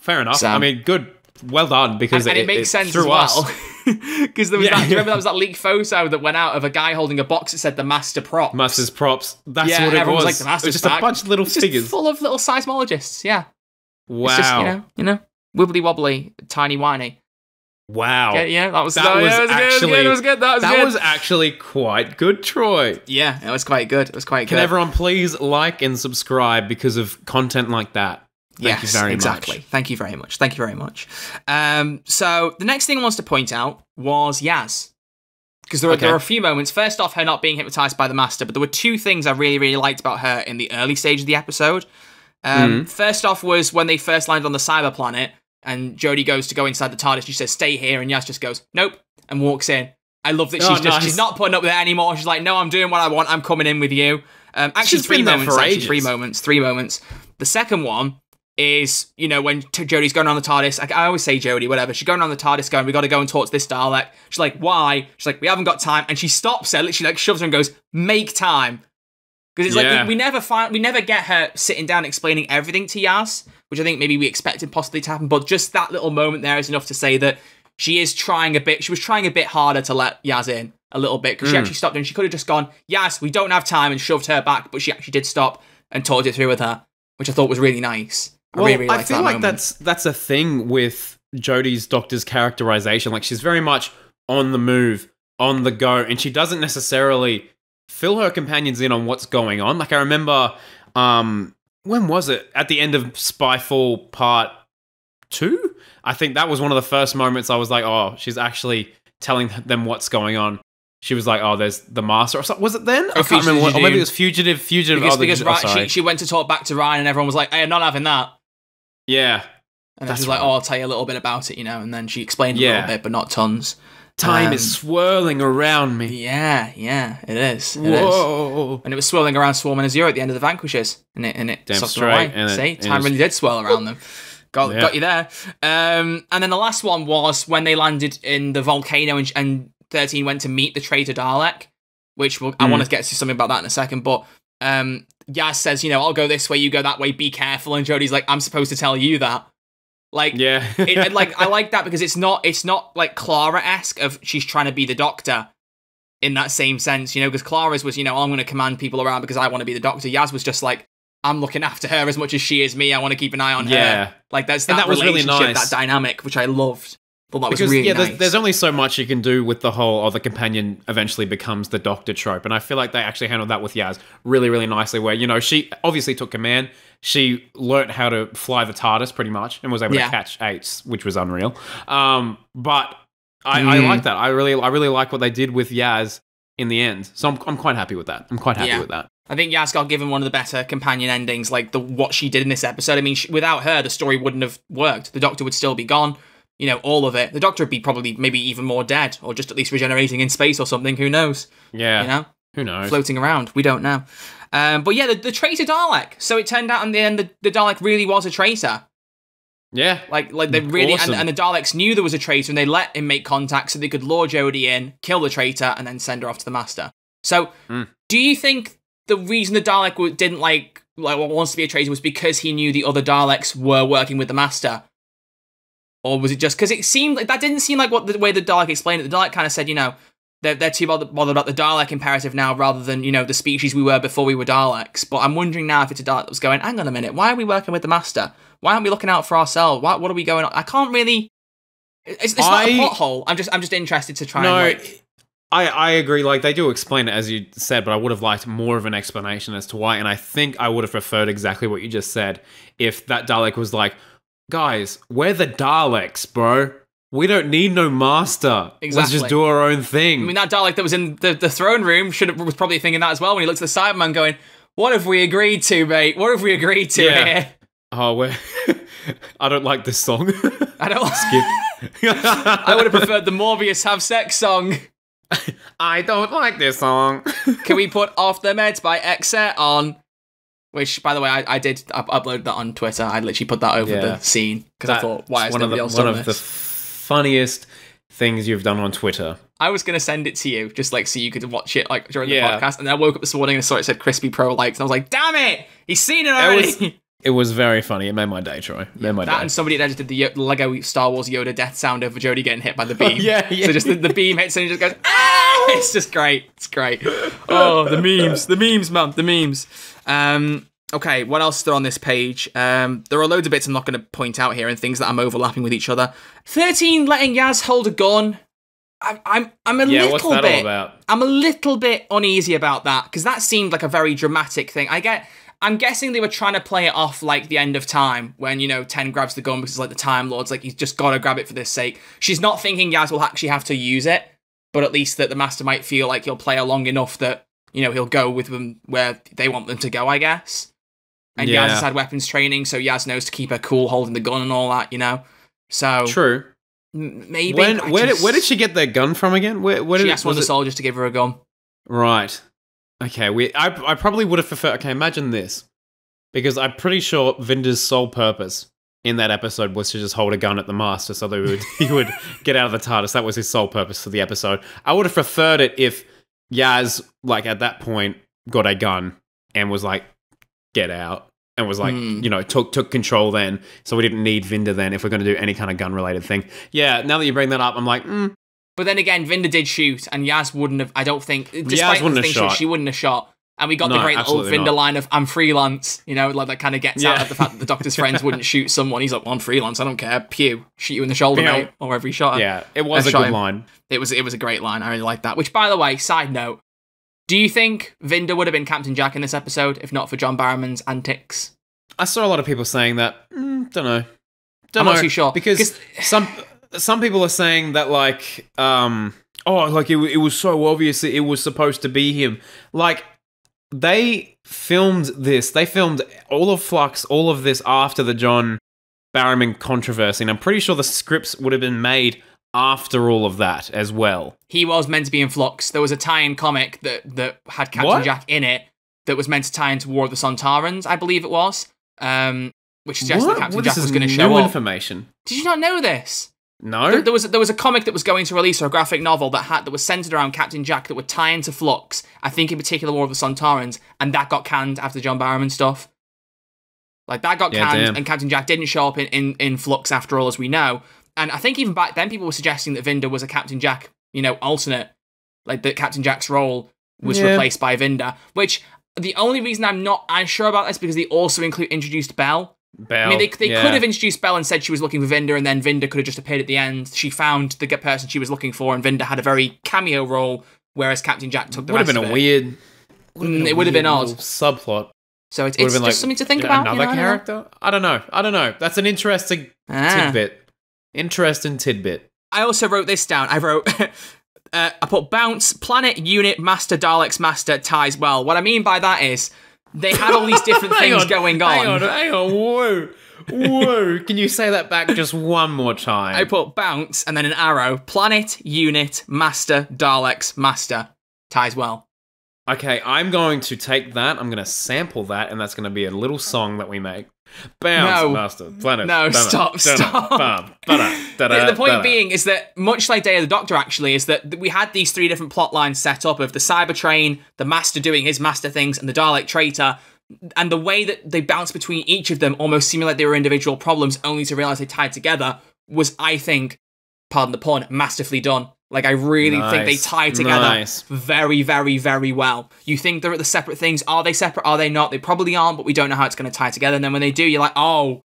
Fair enough. I mean, good. Well done, because it makes sense as well. Because there was that. Do you remember that was that leaked photo that went out of a guy holding a box that said the Master Props? Master's Props. That's what it was. Like, the Master's it was just a bunch of little figures. Just full of little seismologists, yeah. Wow. It's just, wibbly wobbly, tiny whiny. Wow. Yeah, that was actually quite good, Troy. Yeah, it was quite good. Can everyone please like and subscribe because of content like that? Thank you very much. Thank you very much. So the next thing I wanted to point out was Yaz. Because there are a few moments. First off, her not being hypnotized by the Master, but there were two things I really, really liked about her in the early stage of the episode. First off was when they first landed on the cyber planet, and Jodie goes to go inside the TARDIS. She says, stay here, and Yaz just goes, nope, and walks in. I love that she's not putting up with it anymore. She's like, no, I'm doing what I want. I'm coming in with you. Actually, three moments. Three moments. The second one is, when Jodie's going on the TARDIS. I always say Jodie, whatever. She's going on the TARDIS going, we got to go and talk to this Dalek. She's like, why? She's like, we haven't got time. And she stops her, literally like shoves her and goes, make time. Because it's like we never get her sitting down explaining everything to Yaz, which I think maybe we expected possibly to happen. But just that little moment there is enough to say that she is trying a bit. She was trying a bit harder to let Yaz in a little bit because she actually stopped and she could have just gone, Yaz, we don't have time, and shoved her back. But she actually did stop and talked it through with her, which I thought was really nice. I feel like that's a thing with Jodie's doctor's characterization. Like, she's very much on the move, on the go, and she doesn't necessarily fill her companions in on what's going on. Like, I remember, when was it? At the end of Spyfall Part 2? I think that was one of the first moments I was like, oh, she's actually telling them what's going on. She was like, oh, there's the Master or something. Was it then? I can't remember. Or maybe it was Fugitive. Because she went to talk back to Ryan and everyone was like, hey, I'm not having that. Yeah. And then she's like, oh, I'll tell you a little bit about it, and then she explained a little bit, but not tons. Time is swirling around me. Yeah, it is. Whoa. And it was swirling around Swarm and Azure at the end of the Vanquishers. And it Damn stopped straight. them away. See, time really did swirl around them. Got you there. And then the last one was when they landed in the volcano and 13 went to meet the traitor Dalek, which I want to get to something about that in a second, but Yaz says, I'll go this way, you go that way, be careful, and Jodie's like, I'm supposed to tell you that. Like, yeah. I like that because it's not like Clara-esque of she's trying to be the Doctor in that same sense, because Clara's was, I'm going to command people around because I want to be the Doctor. Yaz was just like, I'm looking after her as much as she is me. I want to keep an eye on her. Like, that was really nice. That dynamic, which I loved. Thought that was really nice. There's only so much you can do with the whole, the companion eventually becomes the Doctor trope. And I feel like they actually handled that with Yaz really, really nicely, where, she obviously took command. She learnt how to fly the TARDIS pretty much and was able to catch eights, which was unreal. But I like that. I really like what they did with Yaz in the end. So I'm quite happy with that. With that. I think Yaz got given one of the better companion endings, like what she did in this episode. I mean, without her, the story wouldn't have worked. The Doctor would still be gone. All of it. The Doctor would be probably maybe even more dead, or just at least regenerating in space or something. Who knows? Yeah. Who knows? Floating around. We don't know. But yeah, the traitor Dalek. So it turned out in the end the Dalek really was a traitor. Yeah. Like they really, awesome. and the Daleks knew there was a traitor and they let him make contact so they could lure Jodie in, kill the traitor, and then send her off to the Master. So do you think the reason the Dalek didn't like wants to be a traitor was because he knew the other Daleks were working with the Master? Or was it just because it seemed like that didn't seem like the way the Dalek explained it? The Dalek kind of said, they're too bothered about the Dalek imperative now rather than, the species we were before we were Daleks. But I'm wondering now if it's a Dalek that was going, hang on a minute, why are we working with the Master? Why aren't we looking out for ourselves? What are we going on? I can't really... It's not a plot hole. I'm just interested to try and... I agree. Like, they do explain it, as you said, but I would have liked more of an explanation as to why. And I think I would have preferred exactly what you just said if that Dalek was like, guys, we're the Daleks, bro. We don't need no Master. Exactly. Let's just do our own thing. I mean, that Dalek that was in the throne room was probably thinking that as well when he looked at the Cyberman going, what have we agreed to, mate? What have we agreed to here? Oh, I don't like this song. I don't Skip. I would have preferred the Morbius Have Sex song. I don't like this song. Can we put Off the Meds by Exet on? Which, by the way, I uploaded that on Twitter. I literally put that over the scene because I thought, why is nobody else done this? One of the funniest things you've done on Twitter. I was going to send it to you, just so you could watch it during the podcast. And then I woke up this morning and saw it said Crispy Pro likes, and I was like, damn it, he's seen it already. It was very funny. It made my day, Troy. And somebody had edited the Lego Star Wars Yoda death sound over Jodie getting hit by the beam. yeah. So just the beam hits and he just goes, ah! It's just great. It's great. Oh, the memes, man, the memes. Okay, what else is there on this page? There are loads of bits I'm not going to point out here and things that I'm overlapping with each other. 13 letting Yaz hold a gun. I'm a little what's that all about? I'm a little bit uneasy about that because that seemed like a very dramatic thing. I'm guessing they were trying to play it off like the end of time when, 10 grabs the gun because the Time Lord's like, he's just got to grab it for this sake. She's not thinking Yaz will actually have to use it, but at least that the Master might feel like he'll play along enough that, he'll go with them where they want them to go, I guess. And Yaz has had weapons training, so Yaz knows to keep her cool holding the gun and all that, So... True. Maybe... Where did she get that gun from again? She asked one of the soldiers to give her a gun. Right. Okay, I probably would have preferred... Okay, imagine this. Because I'm pretty sure Vinder's sole purpose in that episode was to just hold a gun at the Master so that he would get out of the TARDIS. That was his sole purpose for the episode. I would have preferred it if Yaz, at that point, got a gun and was like, get out. And was like, took control then. So we didn't need Vinda then if we're going to do any kind of gun-related thing. Yeah, now that you bring that up, I'm like, But then again, Vinda did shoot, and Yaz wouldn't have, I don't think, despite the thing she wouldn't have shot. And we got the great little Vinda line of, I'm freelance, like that kind of gets out of the fact that the Doctor's friends wouldn't shoot someone. He's like, well, I'm freelance, I don't care. Pew, shoot you in the shoulder, mate, or every shot. Yeah, it was a good line. It was a great line, I really like that. Which, by the way, side note, do you think Vinda would have been Captain Jack in this episode, if not for John Barrowman's antics? I saw a lot of people saying that. Don't know. I'm not too sure. Because some people are saying that, like, it was so obvious it was supposed to be him. Like, they filmed this. They filmed all of Flux, all of this after the John Barrowman controversy. And I'm pretty sure the scripts would have been made after all of that as well. He was meant to be in Flux. There was a tie-in comic that had Captain Jack in it that was meant to tie into War of the Sontarans, I believe it was. Which suggests that Captain Jack was going to show up. Information. Did you not know this? No. There was a comic that was going to release, or a graphic novel that was centered around Captain Jack that would tie into Flux. I think in particular War of the Sontarans, and that got canned after John Barrowman stuff. Like that got canned, and Captain Jack didn't show up in Flux after all, as we know. And I think even back then, people were suggesting that Vinda was a Captain Jack, alternate, like that Captain Jack's role was replaced by Vinda, which. The only reason I'm not as sure about this is because they also introduced Belle. I mean, they could have introduced Belle and said she was looking for Vinda, and then Vinda could have just appeared at the end. She found the person she was looking for, and Vinda had a very cameo role, whereas Captain Jack took the rest of it. It would have been odd. Subplot. So it's just something to think about. Another character? I don't know. That's an interesting tidbit. Interesting tidbit. I also wrote this down. I wrote... I put bounce, planet, unit, master, Daleks, master, ties well. What I mean by that is they had all these different things going on. Hang on, whoa. Can you say that back just one more time? I put bounce and then an arrow, planet, unit, master, Daleks, master, ties well. Okay, I'm going to take that, I'm going to sample that, and that's going to be a little song that we make. Bounce, master, planet. No, stop. The point being is that, much like Day of the Doctor, actually, is that we had these three different plot lines set up of the Cyber Train, the Master doing his Master things, and the Dalek traitor. And the way that they bounced between each of them almost seemed like they were individual problems, only to realise they tied together, was, I think, pardon the pun, masterfully done. Like, I really think they tie together very, very, very well. You think they're at the separate things. Are they separate? Are they not? They probably aren't, but we don't know how it's going to tie together. And then when they do, you're like, oh,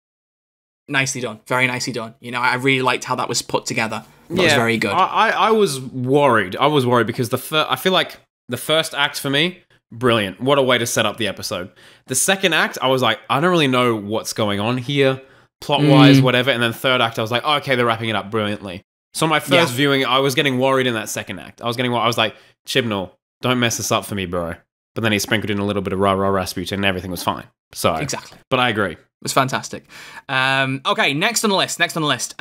nicely done. Very nicely done. I really liked how that was put together. That was very good. I was worried. I was worried because I feel like the first act for me, brilliant. What a way to set up the episode. The second act, I was like, I don't really know what's going on here, plot-wise, whatever. And then third act, I was like, oh, okay, they're wrapping it up brilliantly. So my first viewing, I was getting worried in that second act. I was like, Chibnall, don't mess this up for me, bro. But then he sprinkled in a little bit of rah-rah Rasputin and everything was fine. So exactly. But I agree. It was fantastic. Okay, next on the list.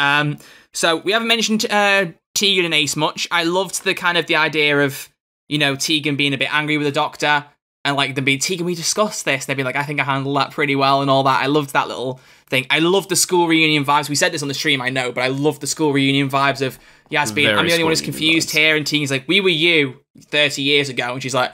So we haven't mentioned Tegan and Ace much. I loved the kind of the idea of, Tegan being a bit angry with the Doctor. And like, they'd be, Tegan, we discussed this. They'd be like, I think I handled that pretty well and all that. I loved that little thing. I loved the school reunion vibes. We said this on the stream, I know, but I loved the school reunion vibes of Yaz being, I'm the only one who's confused here. And Tegan's like, we were you 30 years ago. And she's like,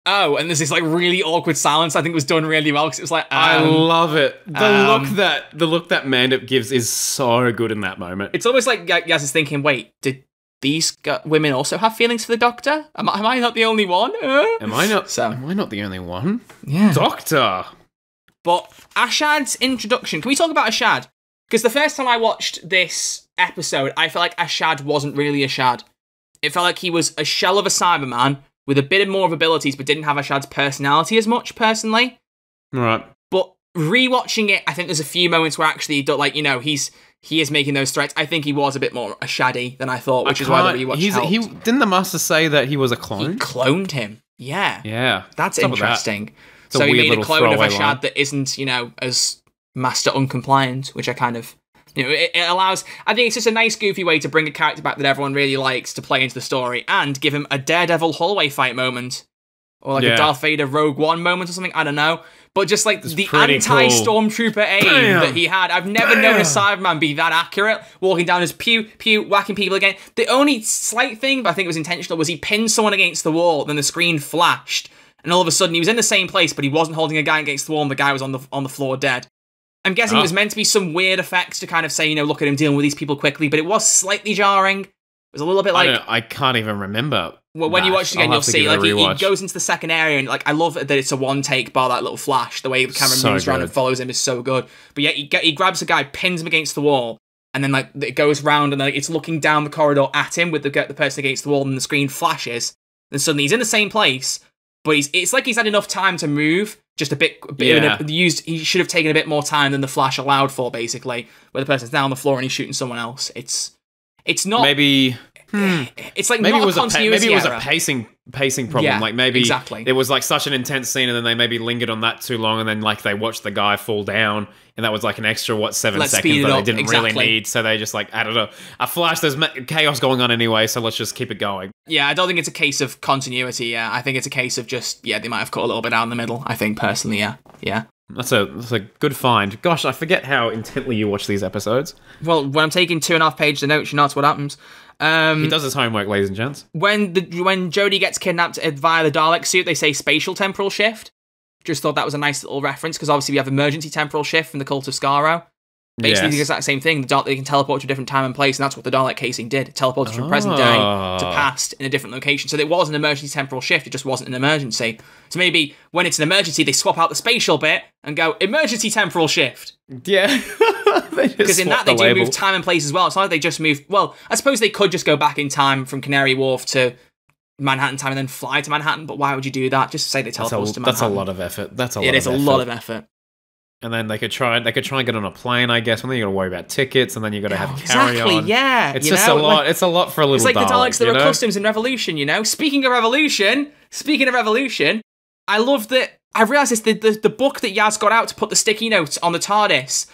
oh, and there's this like really awkward silence I think was done really well because it was like, I love it. The look that Mandip gives is so good in that moment. It's almost like Yaz is thinking, wait, did these women also have feelings for the Doctor? Am I not the only one? Am I not the only one? Yeah. Doctor. But Ashad's introduction, can we talk about Ashad? Because the first time I watched this episode, I felt like Ashad wasn't really Ashad. It felt like he was a shell of a Cyberman with a bit more of abilities, but didn't have Ashad's personality as much, personally. Right. But rewatching it, I think there's a few moments where actually, like, he is making those threats. I think he was a bit more Ashad-y than I thought, which is why the rewatch helped. Didn't the Master say that he was a clone? He cloned him. Yeah. Yeah. That's interesting. So he made a clone of Ashad that isn't, as Master uncompliant, which I kind of... it allows... I think it's just a nice, goofy way to bring a character back that everyone really likes to play into the story and give him a Daredevil hallway fight moment. Or like a Darth Vader Rogue One moment or something, I don't know. But just like the anti-Stormtrooper aim that he had. I've never known a Cyberman be that accurate, walking down as pew, pew, whacking people again. The only slight thing, but I think it was intentional, was he pinned someone against the wall, then the screen flashed, and all of a sudden he was in the same place, but he wasn't holding a guy against the wall, and the guy was on the floor dead. I'm guessing it was meant to be some weird effects to kind of say, look at him dealing with these people quickly, but it was slightly jarring. It was a little bit like... I can't even remember. Well, when you watch it again, you'll see, like, he goes into the second area, and, like, I love that it's a one-take bar, that little flash. The way the camera moves around and follows him is so good. But yeah, he grabs a guy, pins him against the wall, and then, like, it goes round, and, like, it's looking down the corridor at him with the person against the wall, and the screen flashes. Then suddenly he's in the same place, but it's like he's had enough time to move, just a bit he should have taken a bit more time than the flash allowed for, basically, where the person's down on the floor and he's shooting someone else. It's not... Maybe... It's like maybe not a continuity maybe it was error. A pacing problem. Yeah, like maybe exactly. It was like such an intense scene, and then they maybe lingered on that too long, and then like they watched the guy fall down, and that was like an extra 7 seconds that they didn't really need, so they just like added a flash. There's chaos going on anyway, so let's just keep it going. Yeah, I don't think it's a case of continuity. Yeah, I think it's a case of just they might have cut a little bit out in the middle. I think personally, yeah. That's a good find. Gosh, I forget how intently you watch these episodes. Well, when I'm taking 2.5 pages of notes, that's what happens. He does his homework, ladies and gents. When Jodie gets kidnapped via the Dalek suit, they say spatial temporal shift. Just thought that was a nice little reference, because obviously we have emergency temporal shift from the Cult of Skaro. Basically the exact same thing. They can teleport to a different time and place, and that's what the Dalek casing did. It teleported from present day to past in a different location. So it was an emergency temporal shift, it just wasn't an emergency. So maybe when it's an emergency, they swap out the spatial bit and go, emergency temporal shift. Yeah. Because in that, they do move time and place as well. It's not like they just move... Well, I suppose they could just go back in time from Canary Wharf to Manhattan time and then fly to Manhattan, but why would you do that? Just say they teleport to Manhattan. That's a lot of effort. It is a lot of effort. And then they could try and get on a plane, I guess, and then you got to worry about tickets, and then you got to have carry on. Exactly, yeah. It's just a lot. Like, it's a lot for a little. It's like Dalek, the Daleks that were customs in Revolution. Speaking of Revolution, I love that. I realised this. The book that Yaz got out to put the sticky notes on the TARDIS.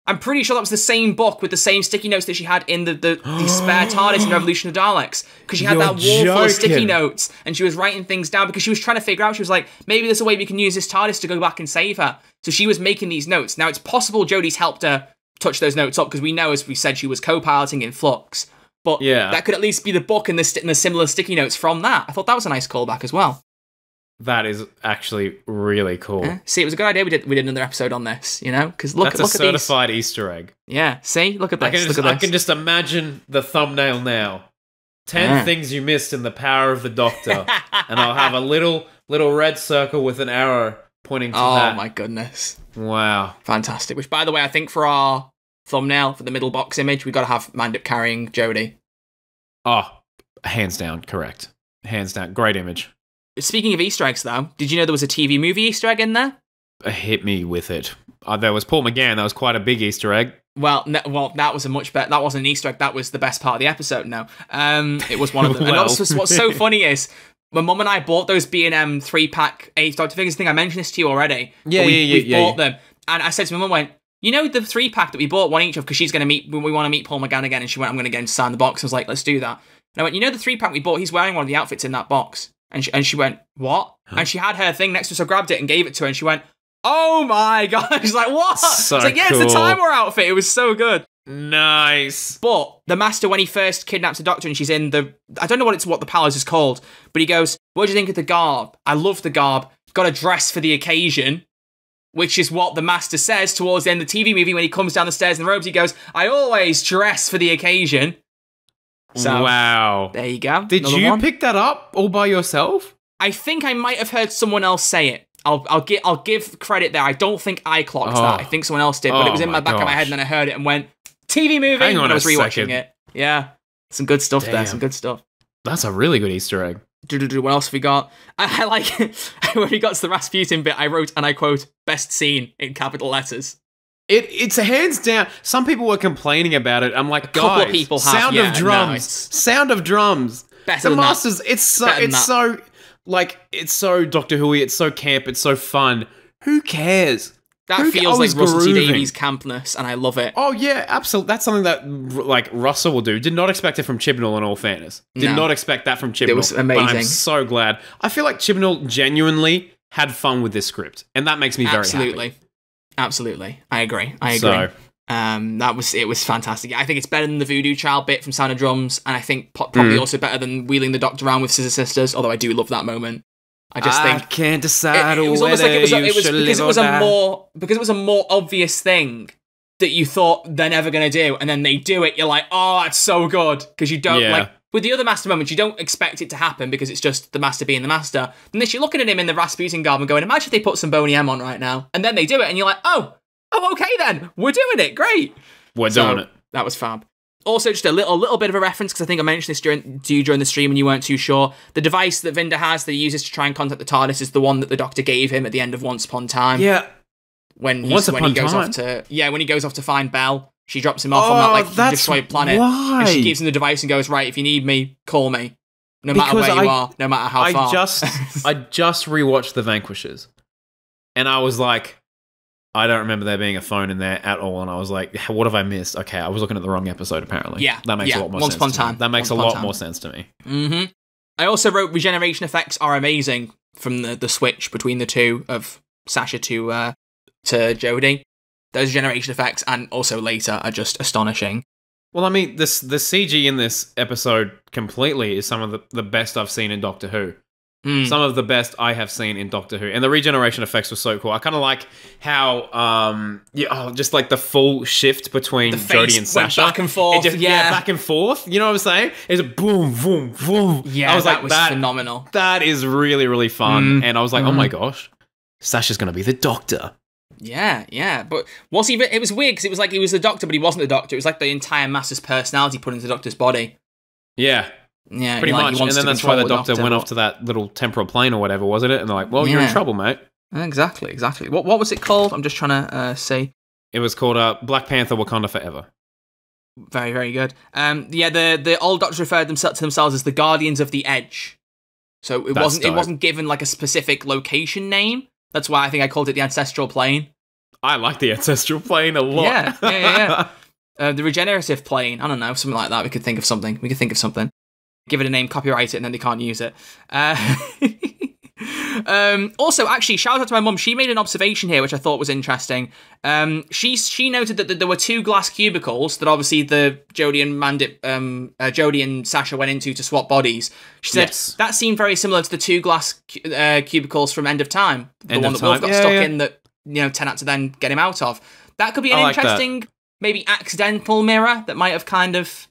I'm pretty sure that was the same book with the same sticky notes that she had in the spare TARDIS in Revolution of Daleks. Because she had that wall full of sticky notes, and she was writing things down because she was trying to figure out, she was like, maybe there's a way we can use this TARDIS to go back and save her. So she was making these notes. Now, it's possible Jodie's helped her touch those notes up, because we know, as we said, she was co-piloting in Flux. But that could at least be the book and the similar sticky notes from that. I thought that was a nice callback as well. That is actually really cool. Yeah. See, it was a good idea we did another episode on this, because look at a certified Easter egg. Yeah, see? Look at this. I can just imagine the thumbnail now. 10 things you missed in the power of the Doctor. And I'll have a little red circle with an arrow pointing to that. Oh my goodness. Wow. Fantastic. Which, by the way, I think for our thumbnail, for the middle box image, we've got to have Mandip carrying Jodie. Oh, hands down, correct. Hands down. Great image. Speaking of Easter eggs, though, did you know there was a TV movie Easter egg in there? Hit me with it. There was Paul McGann. That was quite a big Easter egg. Well, that was a much better. That wasn't an Easter egg. That was the best part of the episode. No, it was one of them. And also, what's so funny is when Mum and I bought those B&M 3-pack 8 Doctor figures. I think I mentioned this to you already. We bought them, and I said to my mum, "Went, the 3-pack that we bought one each of, because she's going to meet. We want to meet Paul McGann again." And she went, "I'm going to get him to sign the box." I was like, "Let's do that." And I went, the 3-pack we bought. He's wearing one of the outfits in that box. And she went, "What?" Huh? And she had her thing next to her, so I grabbed it and gave it to her, and she went, "Oh my god!" She's like, "What?" So it's like, "Yeah, cool. It's the Time War outfit." It was so good. Nice. But the Master, when he first kidnaps the Doctor, and she's in I don't know what the palace is called, but he goes, "What do you think of the garb?" "I love the garb. Got a dress for the occasion." Which is what the Master says towards the end of the TV movie when he comes down the stairs in the robes. He goes, "I always dress for the occasion." So, wow. There you go. Did you pick that up all by yourself? I think I might have heard someone else say it. I'll give credit there. I don't think I clocked that. I think someone else did, but it was in my back of my head, and then I heard it and went, TV movie. Hang on, I was rewatching second. it. Yeah, some good stuff there. Some good stuff. That's a really good Easter egg. What else have we got? I like when we got to the Rasputin bit. I wrote, and I quote, "Best scene" in capital letters. It's a hands down. Some people were complaining about it. I'm like, couple guys, of people have, sound of drums. Sound of drums. Better the than Masters. That. It's so Doctor Who-y. It's so camp. It's so fun. Who cares? That feels like Russell T Davies campness, and I love it. Oh yeah, absolutely. That's something that Russell will do. Did not expect it from Chibnall. In all fairness, did not expect that from Chibnall. It was amazing. But I'm so glad. I feel like Chibnall genuinely had fun with this script, and that makes me very happy. Absolutely. I agree. So, it was fantastic. I think it's better than the Voodoo Child bit from Sound of Drums, and I think probably also better than wheeling the Doctor around with Scissor Sisters, although I do love that moment. I just think I can't decide it was almost like it was because because it was a more obvious thing that you thought they're never going to do, and then they do it. You're like, oh, that's so good, because you don't like with the other Master moments, you don't expect it to happen because it's just the Master being the Master. And then you're looking at him in the Rasputin garb and going, imagine if they put some Boney M on right now, and then they do it, and you're like, oh, okay then, we're doing it, great, we're doing it. That was fab. Also, just a little bit of a reference, because I think I mentioned this to you during the stream and you weren't too sure. The device that Vinda has that he uses to try and contact the TARDIS is the one that the Doctor gave him at the end of Once Upon a Time. Yeah. When he goes off to find Belle, she drops him off on that destroyed planet. Why? And she gives him the device and goes, right, if you need me, call me. No matter where you are, no matter how far. I just rewatched The Vanquishers. And I was like, I don't remember there being a phone in there at all, and I was like, what have I missed? Okay, I was looking at the wrong episode, apparently. Yeah. That makes a lot more Once sense upon to time. me. That makes a lot more sense to me. Mm-hmm. I also wrote regeneration effects are amazing from the switch between the two of Sasha to Jodie. Those regeneration effects, and also later, are just astonishing. Well, I mean, the CG in this episode completely is some of the best I've seen in Doctor Who. Some of the best I have seen in Doctor Who. And the regeneration effects were so cool. I kind of like how, just like the full shift between Jodie and Sasha. Back and forth. Back and forth. You know what I'm saying? It's a boom, boom, boom. Yeah, I was that was phenomenal. That is really, really fun. And I was like, oh my gosh, Sasha's going to be the Doctor. Yeah. But was he? It was weird because it was like he was the Doctor, but he wasn't the Doctor. It was like the entire Master's personality put into the Doctor's body. Yeah. Yeah, pretty much. And then that's why the Doctor went off to that little temporal plane or whatever, wasn't it? And they're like, well, you're in trouble, mate. Exactly. What was it called? I'm just trying to see. It was called Black Panther Wakanda Forever. Very, very good. The old Doctors referred to themselves as the Guardians of the Edge. So it wasn't given like a specific location name. That's why I think I called it the Ancestral Plane. I like the Ancestral Plane a lot. Yeah. The Regenerative Plane. I don't know, something like that. We could think of something. Give it a name, copyright it, and then they can't use it. Also, actually, shout out to my mum. She made an observation here, which I thought was interesting. She noted that there were two glass cubicles that obviously the Jodie and Sasha went into to swap bodies. She said that seemed very similar to the two glass cubicles from End of Time, the one that Wolf got stuck in that Ten had to then get him out of. That could be an interesting, maybe accidental mirror that might have kind of.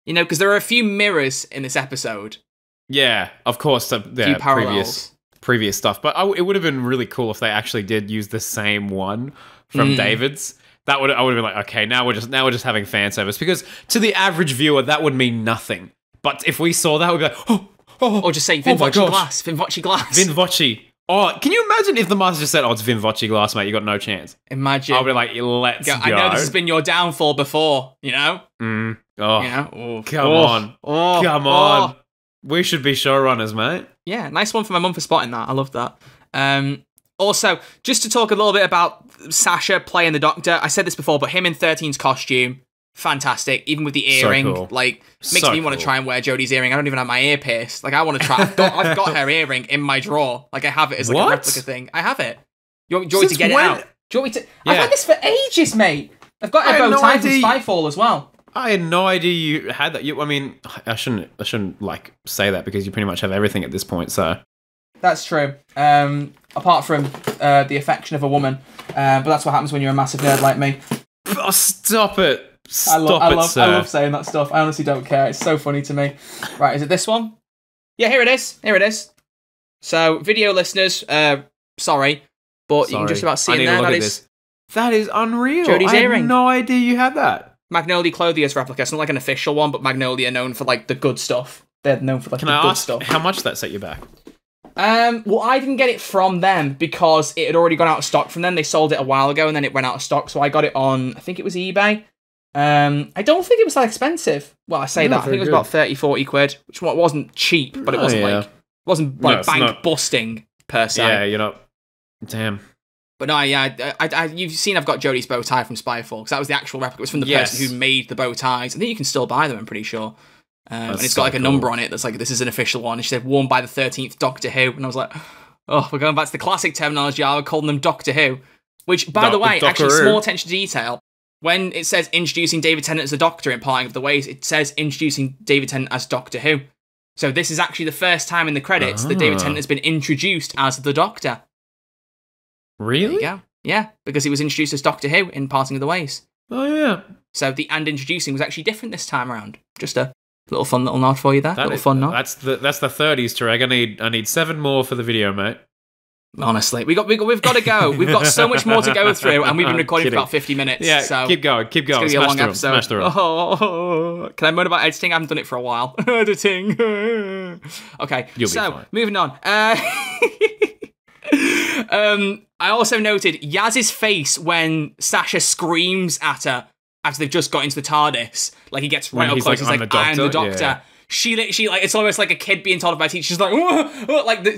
Because there are a few mirrors in this episode. Yeah, of course. Previous stuff. But it would have been really cool if they actually did use the same one from David's. I would have been like, okay, now we're just having fan service. Because to the average viewer, that would mean nothing. But if we saw that, we'd be like, or just say Vinvoce glass. Vinvoce glass. Vinvoce. Oh, can you imagine if the Master just said, it's Vinvoce glass, mate, you got no chance. Imagine. I'll be like, let's go. I know this has been your downfall before, Oh, come on. We should be showrunners, mate. Yeah, nice one for my mum for spotting that. I love that. Also, just to talk a little bit about Sasha playing the Doctor, I said this before, but him in 13's costume, fantastic. Even with the earring, so cool. Makes me want to try and wear Jodie's earring. I don't even have my ear pierced. I want to try. I've got her earring in my drawer. I have it as a replica thing. I have it. Do you want me to get it out? Do you want me to? Yeah. I've had this for ages, mate. I've got a bow tie from Spyfall as well. I had no idea you had that. I shouldn't say that because you pretty much have everything at this point. So that's true. Apart from the affection of a woman, but that's what happens when you're a massive nerd like me. Oh, stop it! I love saying that stuff. I honestly don't care. It's so funny to me. Right, is it this one? Yeah, here it is. So, video listeners, sorry, but you can just about see it there. That is unreal. Jodie's earring. I had no idea you had that. Magnolia Clothier's replica. It's not like an official one, but Magnolia known for the good stuff. They're known for the good stuff. How much that set you back? Well, I didn't get it from them because it had already gone out of stock from them. They sold it a while ago and then it went out of stock, so I got it on, I think it was eBay. I don't think it was that expensive. Well, I say that. I think it was about 30, 40 quid, which wasn't cheap, but it wasn't bank busting per se. Yeah, you're not. Damn. But no, yeah, you've seen I've got Jodie's bow tie from Spyfall because that was the actual replica. It was from the person who made the bow ties. I think you can still buy them, I'm pretty sure. And it's got a number on it that's this is an official one. And she said, worn by the 13th Doctor Who. And I was like, oh, we're going back to the classic terminology. I would call them Doctor Who. Which, by the way, actually, small attention to detail. When it says introducing David Tennant as the Doctor in Parting of the Ways, it says introducing David Tennant as Doctor Who. So this is actually the first time in the credits that David Tennant has been introduced as the Doctor. Really? There you go. Yeah, because he was introduced as Doctor Who in Parting of the Ways. Oh, yeah. So the and introducing was actually different this time around. Just a little fun little nod for you there. Fun nod. That's the 3rd Easter egg. I need 7 more for the video, mate. Honestly, we've got to go. We've got so much more to go through, and we've been recording for about 50 minutes. Yeah, so keep going. It's gonna be a long episode. Smash through 'em. Oh, can I moan about editing? I haven't done it for a while. Editing. Okay, You'll be fine. Moving on. I also noted Yaz's face when Sasha screams at her after they've just got into the TARDIS. Like, he gets right up close. He's like, I'm the Doctor. Yeah. She like, it's almost like a kid being told by a teacher. She's like,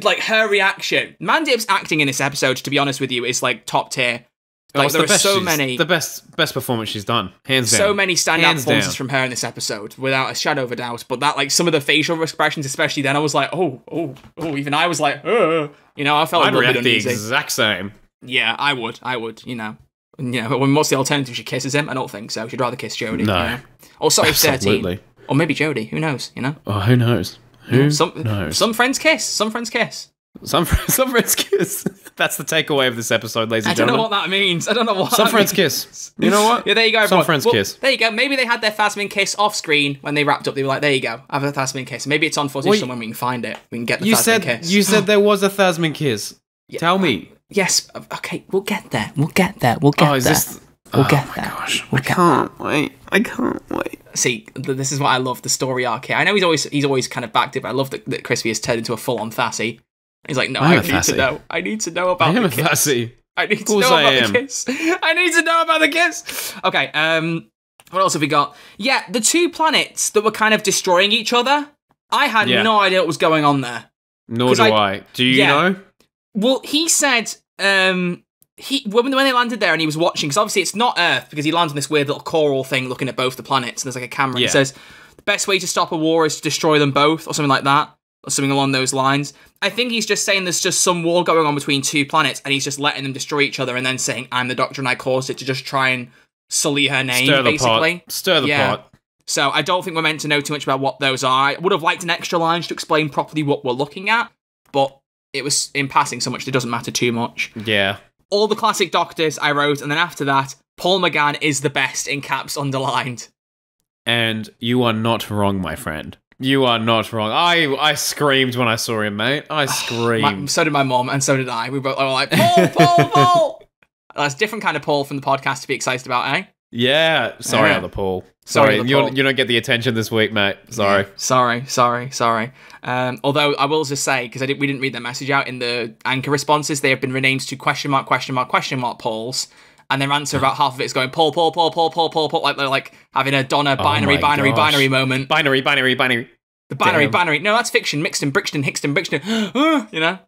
like her reaction. Mandip's acting in this episode, to be honest with you, is like top tier. Like, there are so many. The best performance she's done, hands down. So many standout performances from her in this episode, without a shadow of a doubt. But that, like, some of the facial expressions, especially then, I was like, oh. Even I was like, you know, I felt a little bit uneasy. The exact same. Yeah, I would. You know. But what's the alternative? She kisses him? I don't think so. She'd rather kiss Jodie. No. You know? Or sorry, Absolutely. 13. Or maybe Jodie. Who knows? You know. Oh, who knows? Knows? Some friends kiss. Some friends kiss. Some friends kiss. That's the takeaway of this episode, ladies and gentlemen. I don't know what that means. I don't know what. Some friends kiss. You know what? Yeah, there you go. Some friends kiss. There you go. Maybe they had their Phasmin kiss off screen when they wrapped up. They were like, "There you go, have a Phasmin kiss." Maybe it's on footage somewhere. We can find it. We can get the Phasmin kiss. You said there was a Phasmin kiss. Yeah, Tell me. Yes. Okay. We'll get there. We'll get there. We'll get there. We'll get there. Gosh, I can't wait. I can't wait. See, this is what I love, the story arc here. I know he's always kind of backed it, but I love that Crispy has turned into a full-on Thassie. He's like, no, I need to know. I need to know about the kiss. I need to know about the kiss. I need to know about the kiss. Okay, what else have we got? Yeah, the 2 planets that were kind of destroying each other. I had no idea what was going on there. Nor do I. Do you know? Well, he said... when they landed there and he was watching, because obviously it's not Earth, because he lands on this weird little coral thing looking at both the planets, and there's like a camera, and it says, the best way to stop a war is to destroy them both, or something like that, or something along those lines. I think he's just saying there's just some war going on between 2 planets, and he's just letting them destroy each other, and then saying, I'm the Doctor and I caused it, to just try and sully her name, basically. Stir the pot. So I don't think we're meant to know too much about what those are. I would have liked an extra line to explain properly what we're looking at, but it was in passing so much that it doesn't matter too much. Yeah. All the classic Doctors I wrote, and then after that, Paul McGann is the best, in caps underlined. And you are not wrong, my friend. You are not wrong. I screamed when I saw him, mate. I screamed. So did my mom, and so did I. We both were like, Paul! That's a different kind of Paul from the podcast to be excited about, eh? Yeah. Sorry, other Paul. Sorry, you don't get the attention this week, mate. Sorry. Yeah. Sorry. Although I will just say, because we didn't read their message out in the anchor responses, they have been renamed to question mark Pauls, and their answer about half of it is going Paul, like they're like having a Donna binary moment. Binary. The binary. No, that's fiction. Mixton, Brixton, Hixton, Brixton. You know.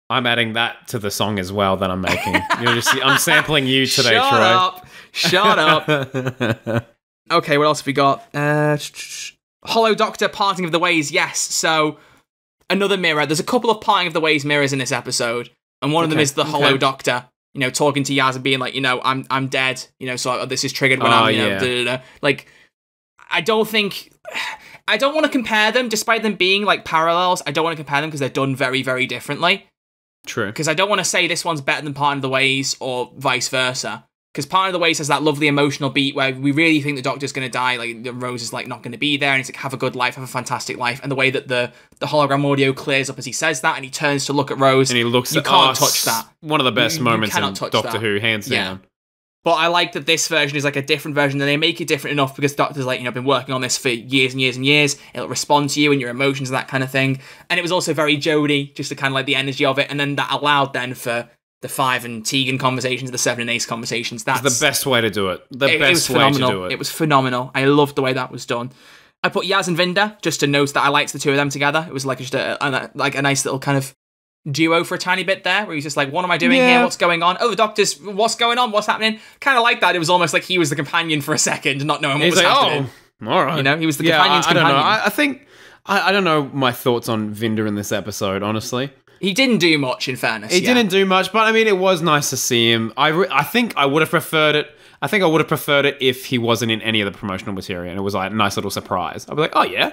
I'm adding that to the song as well that I'm making. I'm sampling you today, Troy. Shut up. Okay, what else have we got? Hollow Doctor, Parting of the Ways, yes. So, another mirror. There's a couple of Parting of the Ways mirrors in this episode, and one of them is the Hollow Doctor, you know, talking to Yaz and being like, you know, I'm dead, you know, so this is triggered when I'm, you know, Like, I don't want to compare them, despite them being, like, parallels. I don't want to compare them because they're done very, very differently. True. Because I don't want to say this one's better than Parting of the Ways or vice versa. Because Parting of the Ways has that lovely emotional beat where we really think the Doctor's going to die, like Rose is like not going to be there, and it's like, have a good life, have a fantastic life. And the way that the hologram audio clears up as he says that, and he turns to look at Rose, and he looks you at can't touch that. One of the best moments in Doctor Who, hands down. But I like that this version is like a different version, and they make it different enough because the Doctor's like, you know, been working on this for years and years and years. It'll respond to you and your emotions and that kind of thing. And it was also very Jodie, just to kind of like the energy of it. And then that allowed then for the 5 and Tegan conversations, the 7 and Ace conversations. That's the best way to do it. The best way to do it. It was phenomenal. I loved the way that was done. I put Yaz and Vinda just to note that I liked the 2 of them together. It was like just a nice little kind of duo for a tiny bit there, where he's just like, what am I doing here? What's going on? Oh, the Doctor's, what's going on? What's happening? Kind of like that. It was almost like he was the companion for a second, not knowing what was happening. Oh, all right. You know, he was the companion's companion. I don't know. I think, I don't know my thoughts on Vinda in this episode, honestly. He didn't do much, in fairness. He didn't do much, but I mean, it was nice to see him. I think I would have preferred it. I think I would have preferred it if he wasn't in any of the promotional material and it was like a nice little surprise. I'd be like, oh yeah,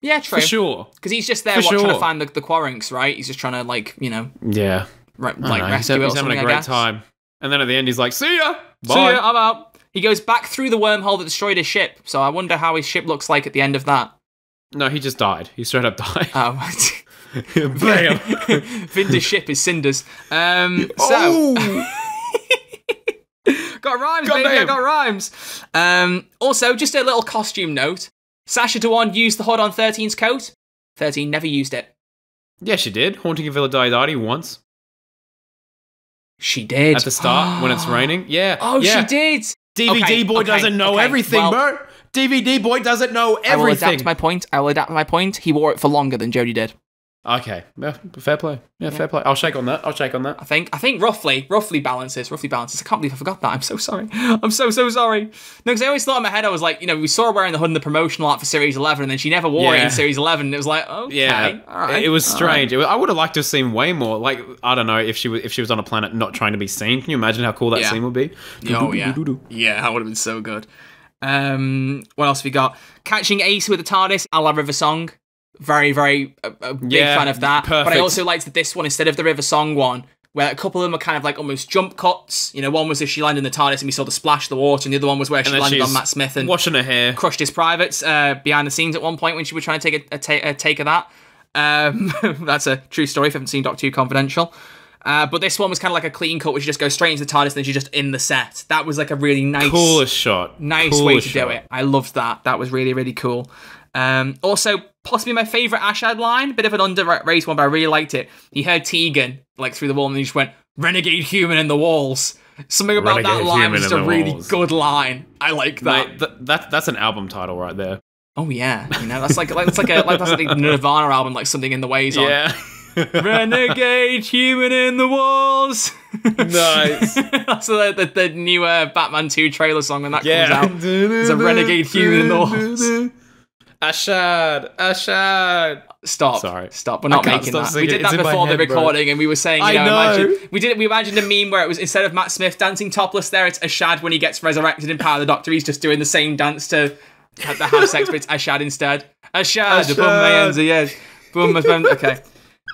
Yeah, true. For sure. Because he's just there trying to find the Quarunks, right? He's just trying to, like, you know... Yeah. rescue it or he's something, having a great time. And then at the end, he's like, see ya! Bye. See ya, I'm out. He goes back through the wormhole that destroyed his ship, so I wonder how his ship looks like at the end of that. No, he just died. He straight up died. Oh. Bam! Vinder's ship is cinders. Got rhymes, baby, I got rhymes. Also, just a little costume note. Sasha Dewan used the hood on 13's coat. 13 never used it. Yeah, she did. Haunting of Villa Diodati once. She did. At the start, when it's raining. Yeah. Oh, yeah. she did. DVD boy doesn't know everything, bro. DVD boy doesn't know everything. I will adapt my point. He wore it for longer than Jodie did. Okay. Yeah, fair play. Yeah, fair play. I'll shake on that. I think roughly balances. I can't believe I forgot that. I'm so sorry. I'm so sorry. No, because I always thought in my head, I was like, you know, we saw her wearing the hood in the promotional art for Series 11, and then she never wore it in Series 11. And it was like, okay, yeah, all right. It was strange. Right. I would have liked to have seen way more. Like, I don't know, if she was on a planet not trying to be seen. Can you imagine how cool that scene would be? Oh, yeah. Yeah, that would have been so good. What else have we got? Catching Ace with the TARDIS, a la River Song. Very, very big fan of that. Perfect. But I also liked this one instead of the River Song one, where a couple of them were kind of like almost jump cuts. You know, one was if she landed in the TARDIS and we saw the splash of the water, and the other one was where she landed on Matt Smith and washing her hair, crushed his privates behind the scenes at one point when she was trying to take a take of that. That's a true story if you haven't seen Doctor Who Confidential. But this one was kind of like a clean cut where she just goes straight into the TARDIS and then she's just in the set. That was like a really nice... Coolest shot. Nice way to do it. I loved that. That was really, really cool. Also, possibly my favourite Ashad line, bit of an underrated one, but I really liked it. He heard Tegan, like, through the wall, and he just went, "Renegade human in the walls." Something about that line was just a really good line. I like that. Mate, that's an album title right there. Oh, yeah. You know, that's like a Nirvana album, like Something in the Ways on. Yeah. Renegade human in the walls. Nice. That's the new Batman 2 trailer song when that comes out. It's a renegade human in the walls. Ashad. Stop. Sorry. Stop. We're not making that. We did that before the recording, and we were saying, we imagined a meme where it was, instead of Matt Smith dancing topless there, it's Ashad when he gets resurrected in Power of the Doctor. He's just doing the same dance to the have sex, but it's Ashad instead. Ashad. Boom, my hands, yes. Boom, my friend. Okay.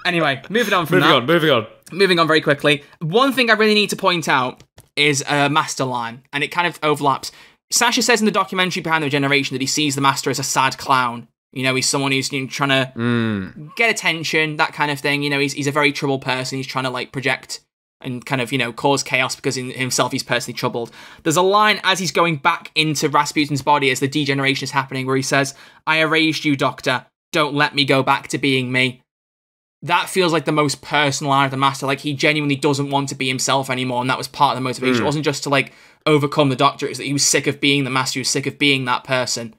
Anyway, moving on from that. Moving on very quickly. One thing I really need to point out is a Master line, and it kind of overlaps. Sasha says in the documentary Behind the Generation that he sees the Master as a sad clown. You know, he's someone who's trying to get attention, that kind of thing. You know, he's a very troubled person. He's trying to, like, project and kind of, you know, cause chaos because in himself he's personally troubled. There's a line as he's going back into Rasputin's body as the degeneration is happening where he says, "I erased you, Doctor. Don't let me go back to being me." That feels like the most personal line of the Master. Like, he genuinely doesn't want to be himself anymore, and that was part of the motivation. It wasn't just to, like, overcome the Doctor. It's that he was sick of being the Master. He was sick of being that person.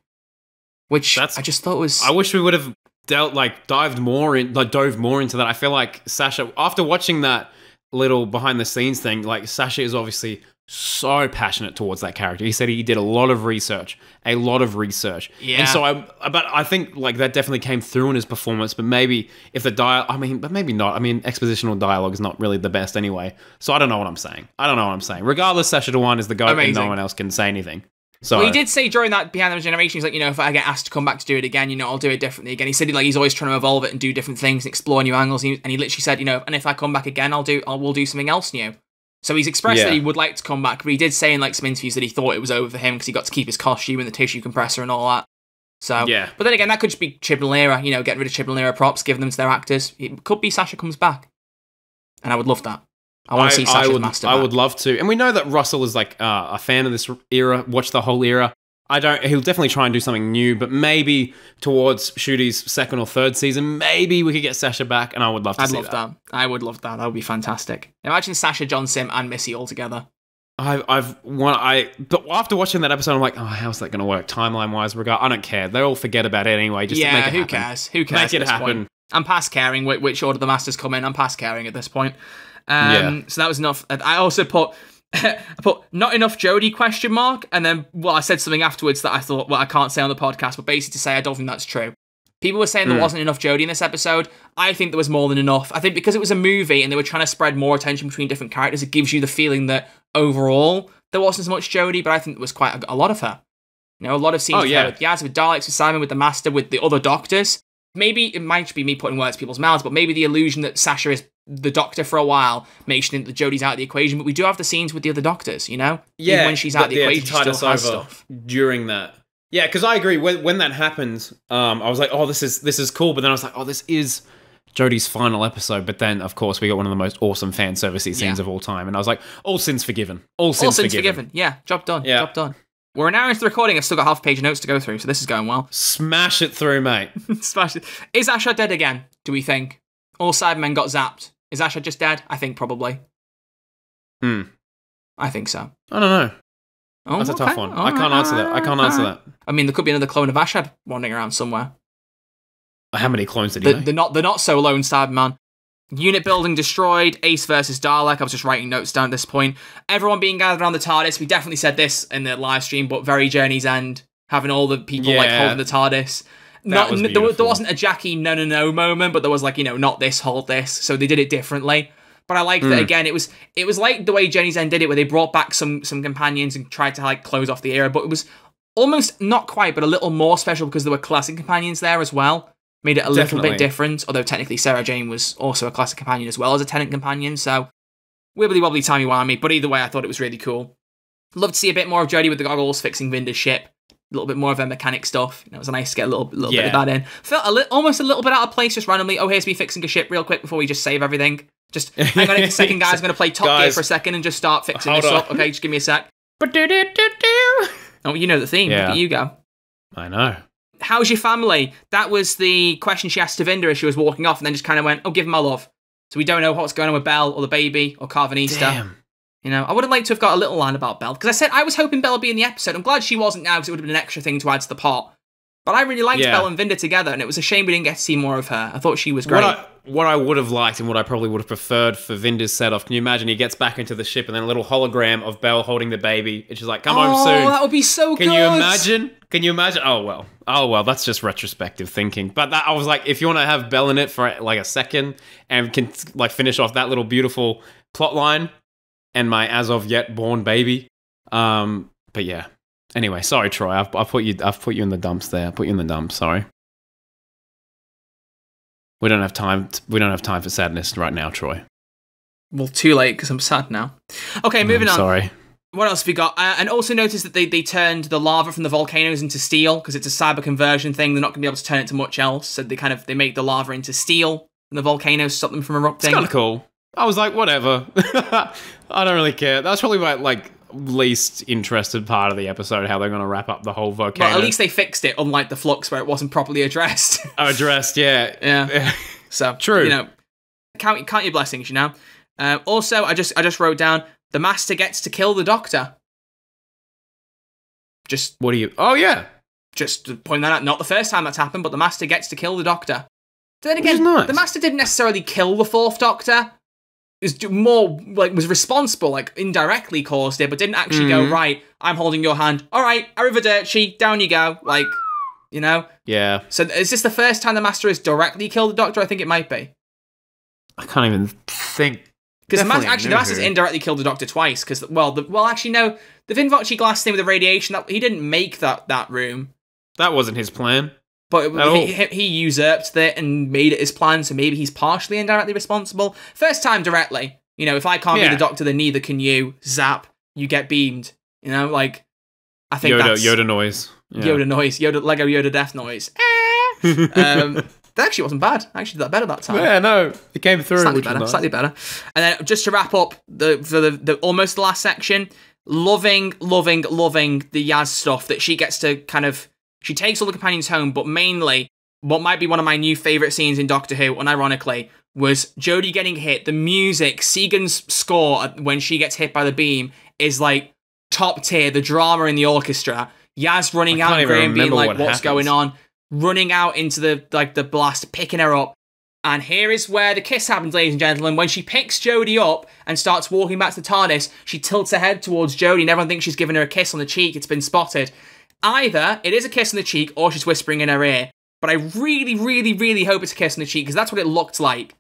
Which I just thought was... I wish we would have dove more into that. I feel like Sasha, after watching that little behind-the-scenes thing, like, Sasha is obviously so passionate towards that character. He said he did a lot of research. Yeah. And so I think, like, that definitely came through in his performance, but maybe if but maybe not. I mean, expositional dialogue is not really the best anyway. So I don't know what I'm saying. Regardless, Sasha Dewan is the guy and no one else can say anything. So he did say during that Behind the Generation, he's like, you know, if I get asked to come back to do it again, you know, I'll do it differently again. He said he's always trying to evolve it and do different things and explore new angles. And he literally said, you know, and if I come back again, we'll do something else new. So he's expressed that he would like to come back, but he did say in, like, some interviews that he thought it was over for him because he got to keep his costume and the tissue compressor and all that. So, but then again, that could just be Chibnall era, you know, getting rid of Chibnall era props, giving them to their actors. It could be Sasha comes back, and I would love that. I want to see Sasha's Master back. I would love to, and we know that Russell is like a fan of this era. Watched the whole era. He'll definitely try and do something new, but maybe towards Shooty's second or third season, maybe we could get Sasha back, and I would love to see that. I would love that. That would be fantastic. Imagine Sasha, John Sim, and Missy all together. But after watching that episode, I'm like, oh, how's that going to work timeline-wise? I don't care. They all forget about it anyway. Just make it happen. Who cares? Who cares? Make it happen. Point? I'm past caring which order the Masters come in. I'm past caring at this point. So that was enough. I also put not enough Jodie ? And then, I said something afterwards that I thought, I can't say on the podcast, but basically to say I don't think that's true. People were saying there wasn't enough Jodie in this episode. I think there was more than enough. I think because it was a movie and they were trying to spread more attention between different characters, it gives you the feeling that overall there wasn't as much Jodie, but I think there was quite a lot of her. You know, a lot of scenes with Yaz, with Daleks, with Simon, with the Master, with the other Doctors. Maybe it might be me putting words in people's mouths, but maybe the illusion that Sasha is the Doctor for a while makes you think that Jodie's out of the equation. But we do have the scenes with the other Doctors, you know? Yeah. Even when she's out of the equation, she still has over stuff. during that. Yeah, because I agree. When that happens, I was like, oh, this is cool. But then I was like, oh, this is Jodie's final episode. But then, of course, we got one of the most awesome fan servicey scenes of all time. And I was like, all sins forgiven. All sins forgiven. Yeah, job done. Yeah. Job done. We're an hour into the recording. I've still got half a page of notes to go through, so this is going well. Smash it through, mate. Smash it. Is Asha dead again, do we think? All Cybermen got zapped. Is Asha just dead? I think probably. I think so. I don't know. Oh, that's a tough one. I can't answer that. I mean, there could be another clone of Ashad wandering around somewhere. How many clones did he make? The not so lone Cyberman. Unit building destroyed. Ace versus Dalek. I was just writing notes down at this point. Everyone being gathered around the TARDIS. We definitely said this in the live stream, but very Journey's End. Having all the people like holding the TARDIS. There wasn't a Jackie no moment, but there was like, you know, not this, hold this. So they did it differently. But I like that again. It was like the way Journey's End did it, where they brought back some companions and tried to like close off the era. But it was almost not quite, but a little more special because there were classic companions there as well. Made it a little bit different. Although technically Sarah Jane was also a classic companion as well as a Tennant companion. So wibbly wobbly timey wimey. But either way, I thought it was really cool. Love to see a bit more of Jodie with the goggles fixing Vinder's ship. A little bit more of her mechanic stuff. You know, it was nice to get a little bit of that in. Felt almost a little bit out of place just randomly. Oh, here's me fixing a ship real quick before we just save everything. Just hang on a second, guys. I'm going to play Top Gear for a second and just start fixing this up. Okay, just give me a sec. Oh, you know the theme. Look at you go. I know. How's your family? That was the question she asked to Vinder as she was walking off and then just kind of went, oh, give him my love. So we don't know what's going on with Belle or the baby or Carvanista. Damn. You know, I would have liked to have got a little line about Belle, because I said I was hoping Belle would be in the episode. I'm glad she wasn't now, because it would have been an extra thing to add to the pot. But I really liked Belle and Vinder together, and it was a shame we didn't get to see more of her. I thought she was great. What I would have liked and what I probably would have preferred for Vinder's set-off, can you imagine he gets back into the ship and then a little hologram of Belle holding the baby, and she's like, come home soon. Oh, that would be so good. Can you imagine? Oh, well, that's just retrospective thinking. But I was like, if you want to have Belle in it for like a second and can like finish off that little beautiful plot line, and my as of yet born baby. But yeah. Anyway, sorry, Troy. I've put you in the dumps there. I put you in the dumps. Sorry. We don't have time for sadness right now, Troy. Well, too late because I'm sad now. Okay, moving on. Sorry. What else have we got? And also notice that they turned the lava from the volcanoes into steel because it's a cyber conversion thing. They're not going to be able to turn it to much else. So they make the lava into steel and the volcanoes stop them from erupting. It's kind of cool. I was like, whatever. I don't really care. That's probably my least interested part of the episode, how they're going to wrap up the whole volcano. But at least they fixed it, unlike the Flux where it wasn't properly addressed. Yeah. Yeah. So, true. You know, count your blessings, you know. Also, I just wrote down, the Master gets to kill the Doctor. Oh, yeah. Just to point that out, not the first time that's happened, but the Master gets to kill the Doctor. Then again, nice. The Master didn't necessarily kill the Fourth Doctor. Was responsible, indirectly caused it, but didn't actually go, right, I'm holding your hand. All right, arrivederci, down you go. You know? Yeah. So is this the first time the Master has directly killed the Doctor? I think it might be. I can't even think. Because the Master's indirectly killed the Doctor twice. Because, actually, no. The Vinvoce glass thing with the radiation, he didn't make that room. That wasn't his plan. But he usurped it and made it his plan, so maybe he's partially indirectly responsible. First time directly. You know, if I can't be the Doctor, then neither can you. Zap, you get beamed. You know, I think Yoda noise. Yeah. Yoda noise. Lego Yoda death noise. That actually wasn't bad. I actually did that better that time. Yeah, no. It came through. Slightly better. And then just to wrap up, for the almost the last section, loving the Yaz stuff that she gets to kind of... She takes all the companions home, but mainly, what might be one of my new favourite scenes in Doctor Who, unironically, was Jodie getting hit. The music, Segan's score when she gets hit by the beam is top tier. The drama in the orchestra. Yaz running out and Graham being what's going on? Running out into the blast, picking her up. And here is where the kiss happens, ladies and gentlemen. When she picks Jodie up and starts walking back to the TARDIS, she tilts her head towards Jodie and everyone thinks she's giving her a kiss on the cheek. It's been spotted. Either it is a kiss on the cheek or she's whispering in her ear. But I really, really, really hope it's a kiss on the cheek because that's what it looked like.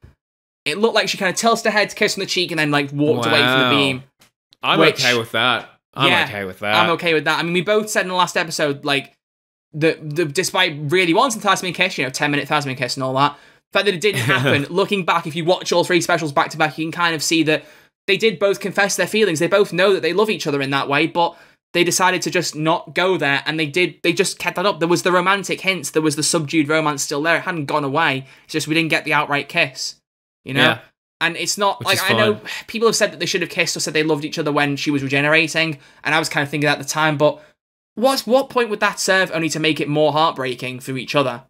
It looked like she kind of tilted her head to kiss on the cheek and then walked away from the beam. I'm okay with that. I'm okay with that. I'm okay with that. I mean, we both said in the last episode, like, the despite really wanting the Tasman kiss, 10-minute Tasman kiss and all that, the fact that it didn't happen, looking back, if you watch all 3 specials back to back, you can kind of see that they did both confess their feelings. They both know that they love each other in that way, but they decided to just not go there, and they just kept that up. There was the romantic hints, there was the subdued romance still there. It hadn't gone away. It's just we didn't get the outright kiss, Yeah. And it's not, Which like, is I know fine. people have said that they should have kissed or said they loved each other when she was regenerating, and I was kind of thinking that at the time, but what point would that serve only to make it more heartbreaking for each other?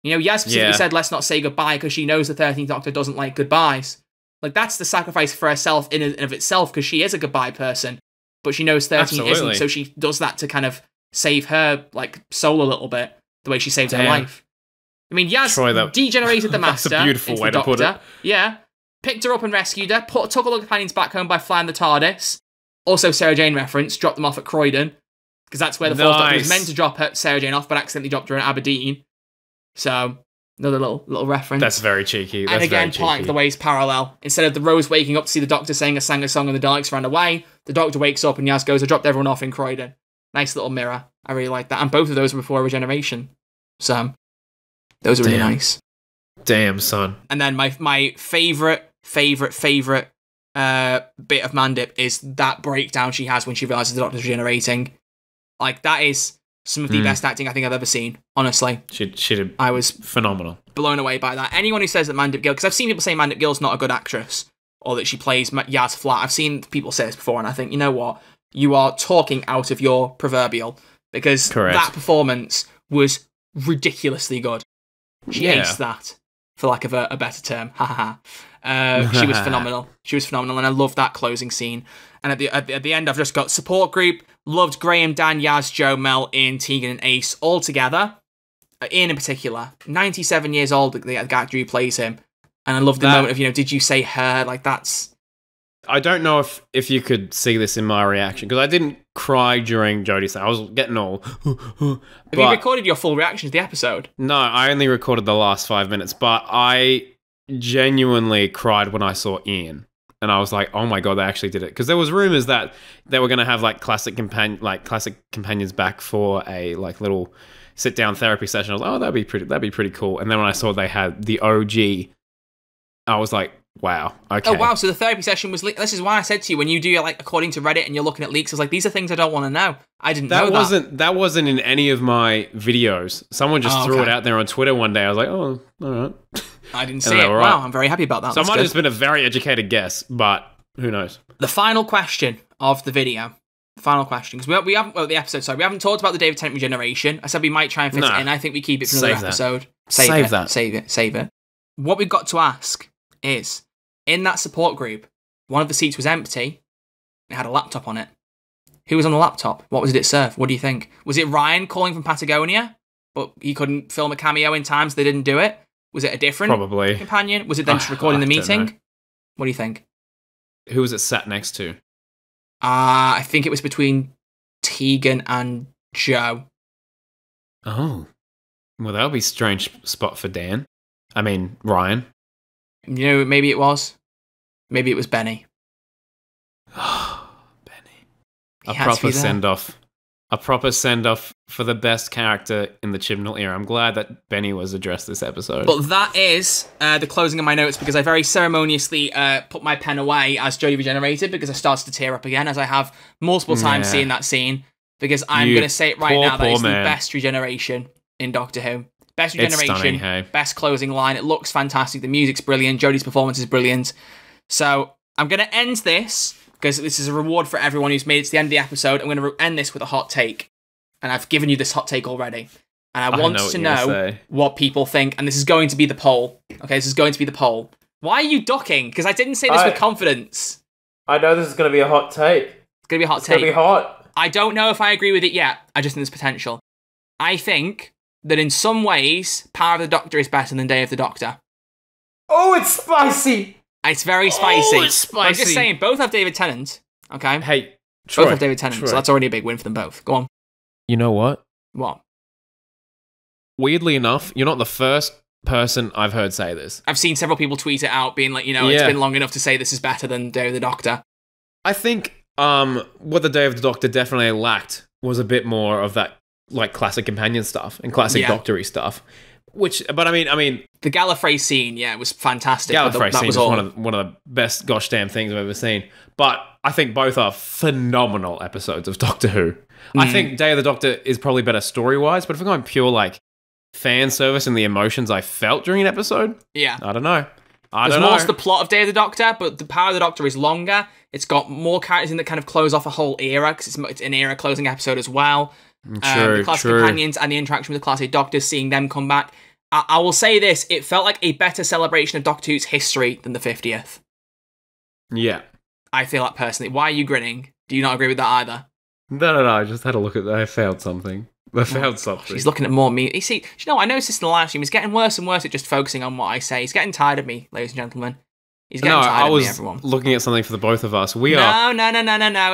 Yaz specifically said, let's not say goodbye, because she knows the 13th Doctor doesn't like goodbyes. Like, that's the sacrifice for herself in and of itself, because she is a goodbye person, but she knows 13 isn't, so she does that to kind of save her, like, soul a little bit, the way she saved her life. I mean, Yaz degenerated the Master. That's a beautiful way to put it. Yeah. Picked her up and rescued her, took all the companions back home by flying the TARDIS. Also, Sarah Jane reference, dropped them off at Croydon, because that's where the Fourth Doctor was meant to drop Sarah Jane off, but accidentally dropped her in Aberdeen. So, another little reference. That's very cheeky. And again, Plank, the way's parallel. Instead of the Rose waking up to see the Doctor sang a song and the Daleks ran away, the Doctor wakes up and Yaz goes, I dropped everyone off in Croydon. Nice little mirror. I really like that. And both of those were before Regeneration. So, those are really nice. Damn, son. And then my favourite bit of Mandip is that breakdown she has when she realises the Doctor's regenerating. Like, that is some of the best acting I think I've ever seen, honestly. She did. I was phenomenal. Blown away by that. Anyone who says that Mandip Gill, because I've seen people say Mandip Gill's not a good actress, or that she plays Yaz flat. I've seen people say this before, and I think, you know what? You are talking out of your proverbial, because that performance was ridiculously good. She aced that, for lack of a better term. She was phenomenal. She was phenomenal, and I love that closing scene. And at the end, I've just got support group. Loved Graham, Dan, Yaz, Joe, Mel, Ian, Tegan, and Ace all together. Ian in particular, 97 years old, the actor who plays him. And I love the moment of, did you say her? Like, that's... I don't know if you could see this in my reaction, because I didn't cry during Jodie's thing. I was getting all... Have you recorded your full reaction to the episode? No, I only recorded the last 5 minutes, but I genuinely cried when I saw Ian. And I was like, oh my God, they actually did it. Because there was rumors that they were going to have classic companions back for a little sit-down therapy session. I was like, oh, that'd be pretty cool. And then when I saw they had the OG, I was like, wow, okay. Oh, wow, so the therapy session was... This is why I said to you, when you do, according to Reddit and you're looking at leaks, I was like, these are things I don't want to know. I didn't know that. That wasn't in any of my videos. Someone just threw it out there on Twitter one day. I was like, oh, all right. I didn't see it. Wow, I'm very happy about that. So it might have just been a very educated guess, but who knows? The final question of the video. The final question. Because we haven't... Well, the episode, sorry. We haven't talked about the David Tennant regeneration. I said we might try and fit it in. I think we keep it for another episode. Save it. What we've got to ask is, in that support group, one of the seats was empty. It had a laptop on it. Who was on the laptop? What did it serve? What do you think? Was it Ryan calling from Patagonia, but he couldn't film a cameo in time, so they didn't do it? Was it a different companion? Was it them just recording the meeting? What do you think? Who was it sat next to? I think it was between Tegan and Joe. Oh. Well, that would be a strange spot for Dan. I mean, Ryan. Maybe it was. Maybe it was Benny. Benny. A proper send-off. A proper send-off for the best character in the Chibnall era. I'm glad that Benny was addressed this episode. But that is the closing of my notes, because I very ceremoniously put my pen away as Jodie regenerated, because I started to tear up again, as I have multiple times seeing that scene, because I'm going to say it right now, that is the best regeneration in Doctor Who. Best regeneration, stunning, best closing line. It looks fantastic. The music's brilliant. Jodie's performance is brilliant. So I'm going to end this, because this is a reward for everyone who's made it to the end of the episode. I'm going to end this with a hot take. And I've given you this hot take already. And I want to know what people think. And this is going to be the poll. Okay, this is going to be the poll. Why are you ducking? Because I didn't say this with confidence. I know this is going to be a hot take. It's going to be a hot take. It's going to be hot. I don't know if I agree with it yet. I just think there's potential. I think that in some ways, Power of the Doctor is better than Day of the Doctor. Oh, it's spicy! It's very spicy. Oh, it's spicy. I'm just saying, both have David Tennant. Okay? Hey, Troy. Both have David Tennant, so that's already a big win for them both. Go on. You know what? What? Weirdly enough, you're not the first person I've heard say this. I've seen several people tweet it out, being like, it's been long enough to say this is better than Day of the Doctor. I think what the Day of the Doctor definitely lacked was a bit more of that like classic companion stuff and classic Doctor-y stuff. But I mean, the Gallifrey scene, it was fantastic. Gallifrey that scene was is all. one of the best gosh damn things I've ever seen. But I think both are phenomenal episodes of Doctor Who. I think Day of the Doctor is probably better story-wise, but if we're going pure like fan service and the emotions I felt during an episode, I don't know. There's more to the plot of Day of the Doctor, but the Power of the Doctor is longer. It's got more characters in that kind of close off a whole era, because it's an era closing episode as well. The classic companions and the interaction with the classic Doctors, seeing them come back. I will say this, it felt like a better celebration of Doctor Who's history than the 50th. Yeah. I feel that personally. Why are you grinning? Do you not agree with that either? No, I just had a look at that. I found something. He's looking at more me. You see, I noticed this in the live stream. He's getting worse and worse at just focusing on what I say. He's getting tired of me, ladies and gentlemen. He's getting tired of me, everyone. Looking at something for the both of us. No.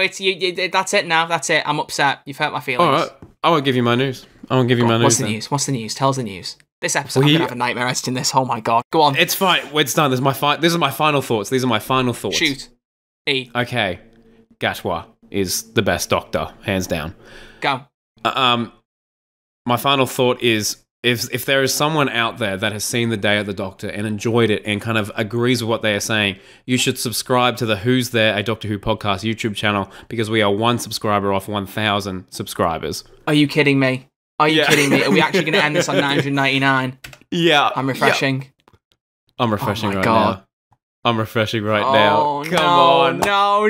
It's you. That's it now. That's it. I'm upset. You've hurt my feelings. All right. I won't give you my news. What's the news? What's the news? Tell us the news. This episode, I'm going to have a nightmare editing this. Oh my god. Go on. It's fine. It's done. This is my final thoughts. These are my final thoughts. Shoot. E. Okay. Gatwa is the best Doctor, hands down. Go. My final thought is, if there is someone out there that has seen the Day of the Doctor and enjoyed it and kind of agrees with what they are saying, you should subscribe to the Who's There, a Doctor Who podcast YouTube channel, because we are one subscriber off 1,000 subscribers. Are you kidding me? Are you kidding me? Are we actually going to end this on 999? Yeah. I'm refreshing. Yeah. I'm refreshing right God. now. I'm refreshing right now. Come on. No.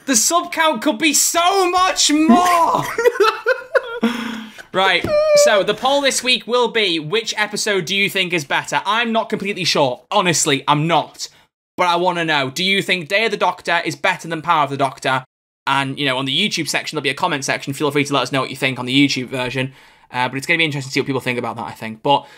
The sub count could be so much more. Right, so the poll this week will be, which episode do you think is better? I'm not completely sure. Honestly, I'm not. But I want to know, do you think Day of the Doctor is better than Power of the Doctor? And, on the YouTube section, there'll be a comment section. Feel free to let us know what you think on the YouTube version. But it's going to be interesting to see what people think about that, I think. But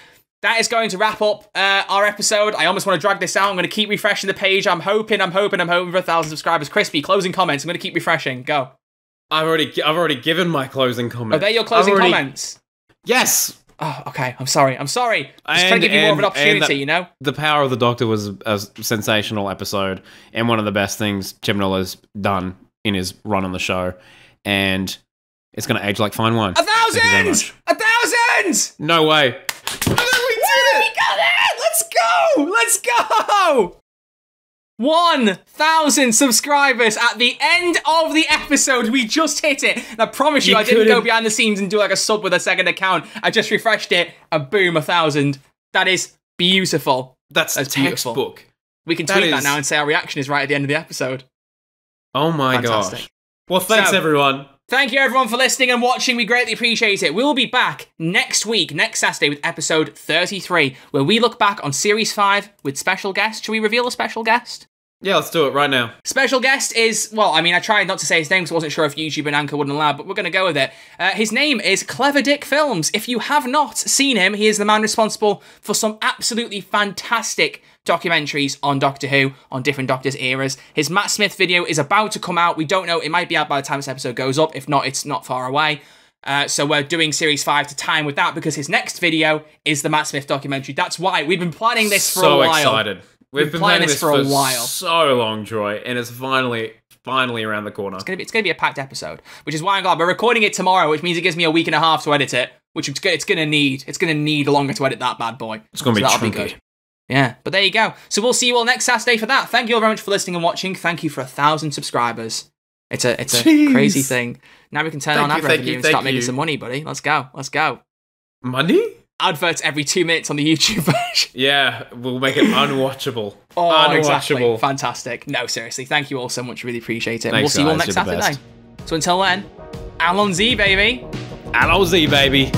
that is going to wrap up our episode. I almost want to drag this out. I'm going to keep refreshing the page. I'm hoping for 1,000 subscribers. Crispy, closing comments. I'm going to keep refreshing. Go. I've already given my closing comment. Are they your closing comments? Yes. Oh, okay. I'm sorry. Just trying to give you more of an opportunity, The Power of the Doctor was a sensational episode and one of the best things Jim Miller has done in his run on the show. And it's going to age like fine wine. 1,000! 1,000! No way. We did it! We got it! Let's go! 1,000 subscribers at the end of the episode. We just hit it. And I promise you I didn't go behind the scenes and do like a sub with a second account. I just refreshed it and boom, 1,000. That is beautiful. That's textbook. Beautiful. We can tweet that now and say our reaction is right at the end of the episode. Oh my gosh. Well, thanks everyone. Thank you everyone for listening and watching. We greatly appreciate it. We'll be back next week, next Saturday, with episode 33, where we look back on Series 5 with special guest. Should we reveal a special guest? Yeah, let's do it right now. Special guest is, I tried not to say his name because I wasn't sure if YouTube and Anchor wouldn't allow, but we're going to go with it. His name is Clever Dick Films. If you have not seen him, he is the man responsible for some absolutely fantastic documentaries on Doctor Who, on different Doctors' eras. His Matt Smith video is about to come out. We don't know. It might be out by the time this episode goes up. If not, it's not far away. So we're doing Series 5 to time with that because his next video is the Matt Smith documentary. That's why we've been planning this for a while. So excited. We've been planning this for a while. So long, Troy, and it's finally around the corner. It's gonna be a packed episode, which is why I'm glad we're recording it tomorrow, which means it gives me a week and a half to edit it, which it's gonna need longer to edit that bad boy. It's gonna be chunky. Be good. Yeah, but there you go. So we'll see you all next Saturday for that. Thank you all very much for listening and watching. Thank you for 1,000 subscribers. It's a crazy thing. Now we can turn on ad revenue and start making some money, buddy. Let's go. Money? Adverts every 2 minutes on the YouTube version. Yeah, we'll make it unwatchable. Unwatchable. Exactly. Fantastic. No, seriously. Thank you all so much. Really appreciate it. We'll see you all next Saturday. So until then, Alon Z, baby. Alon Z, baby.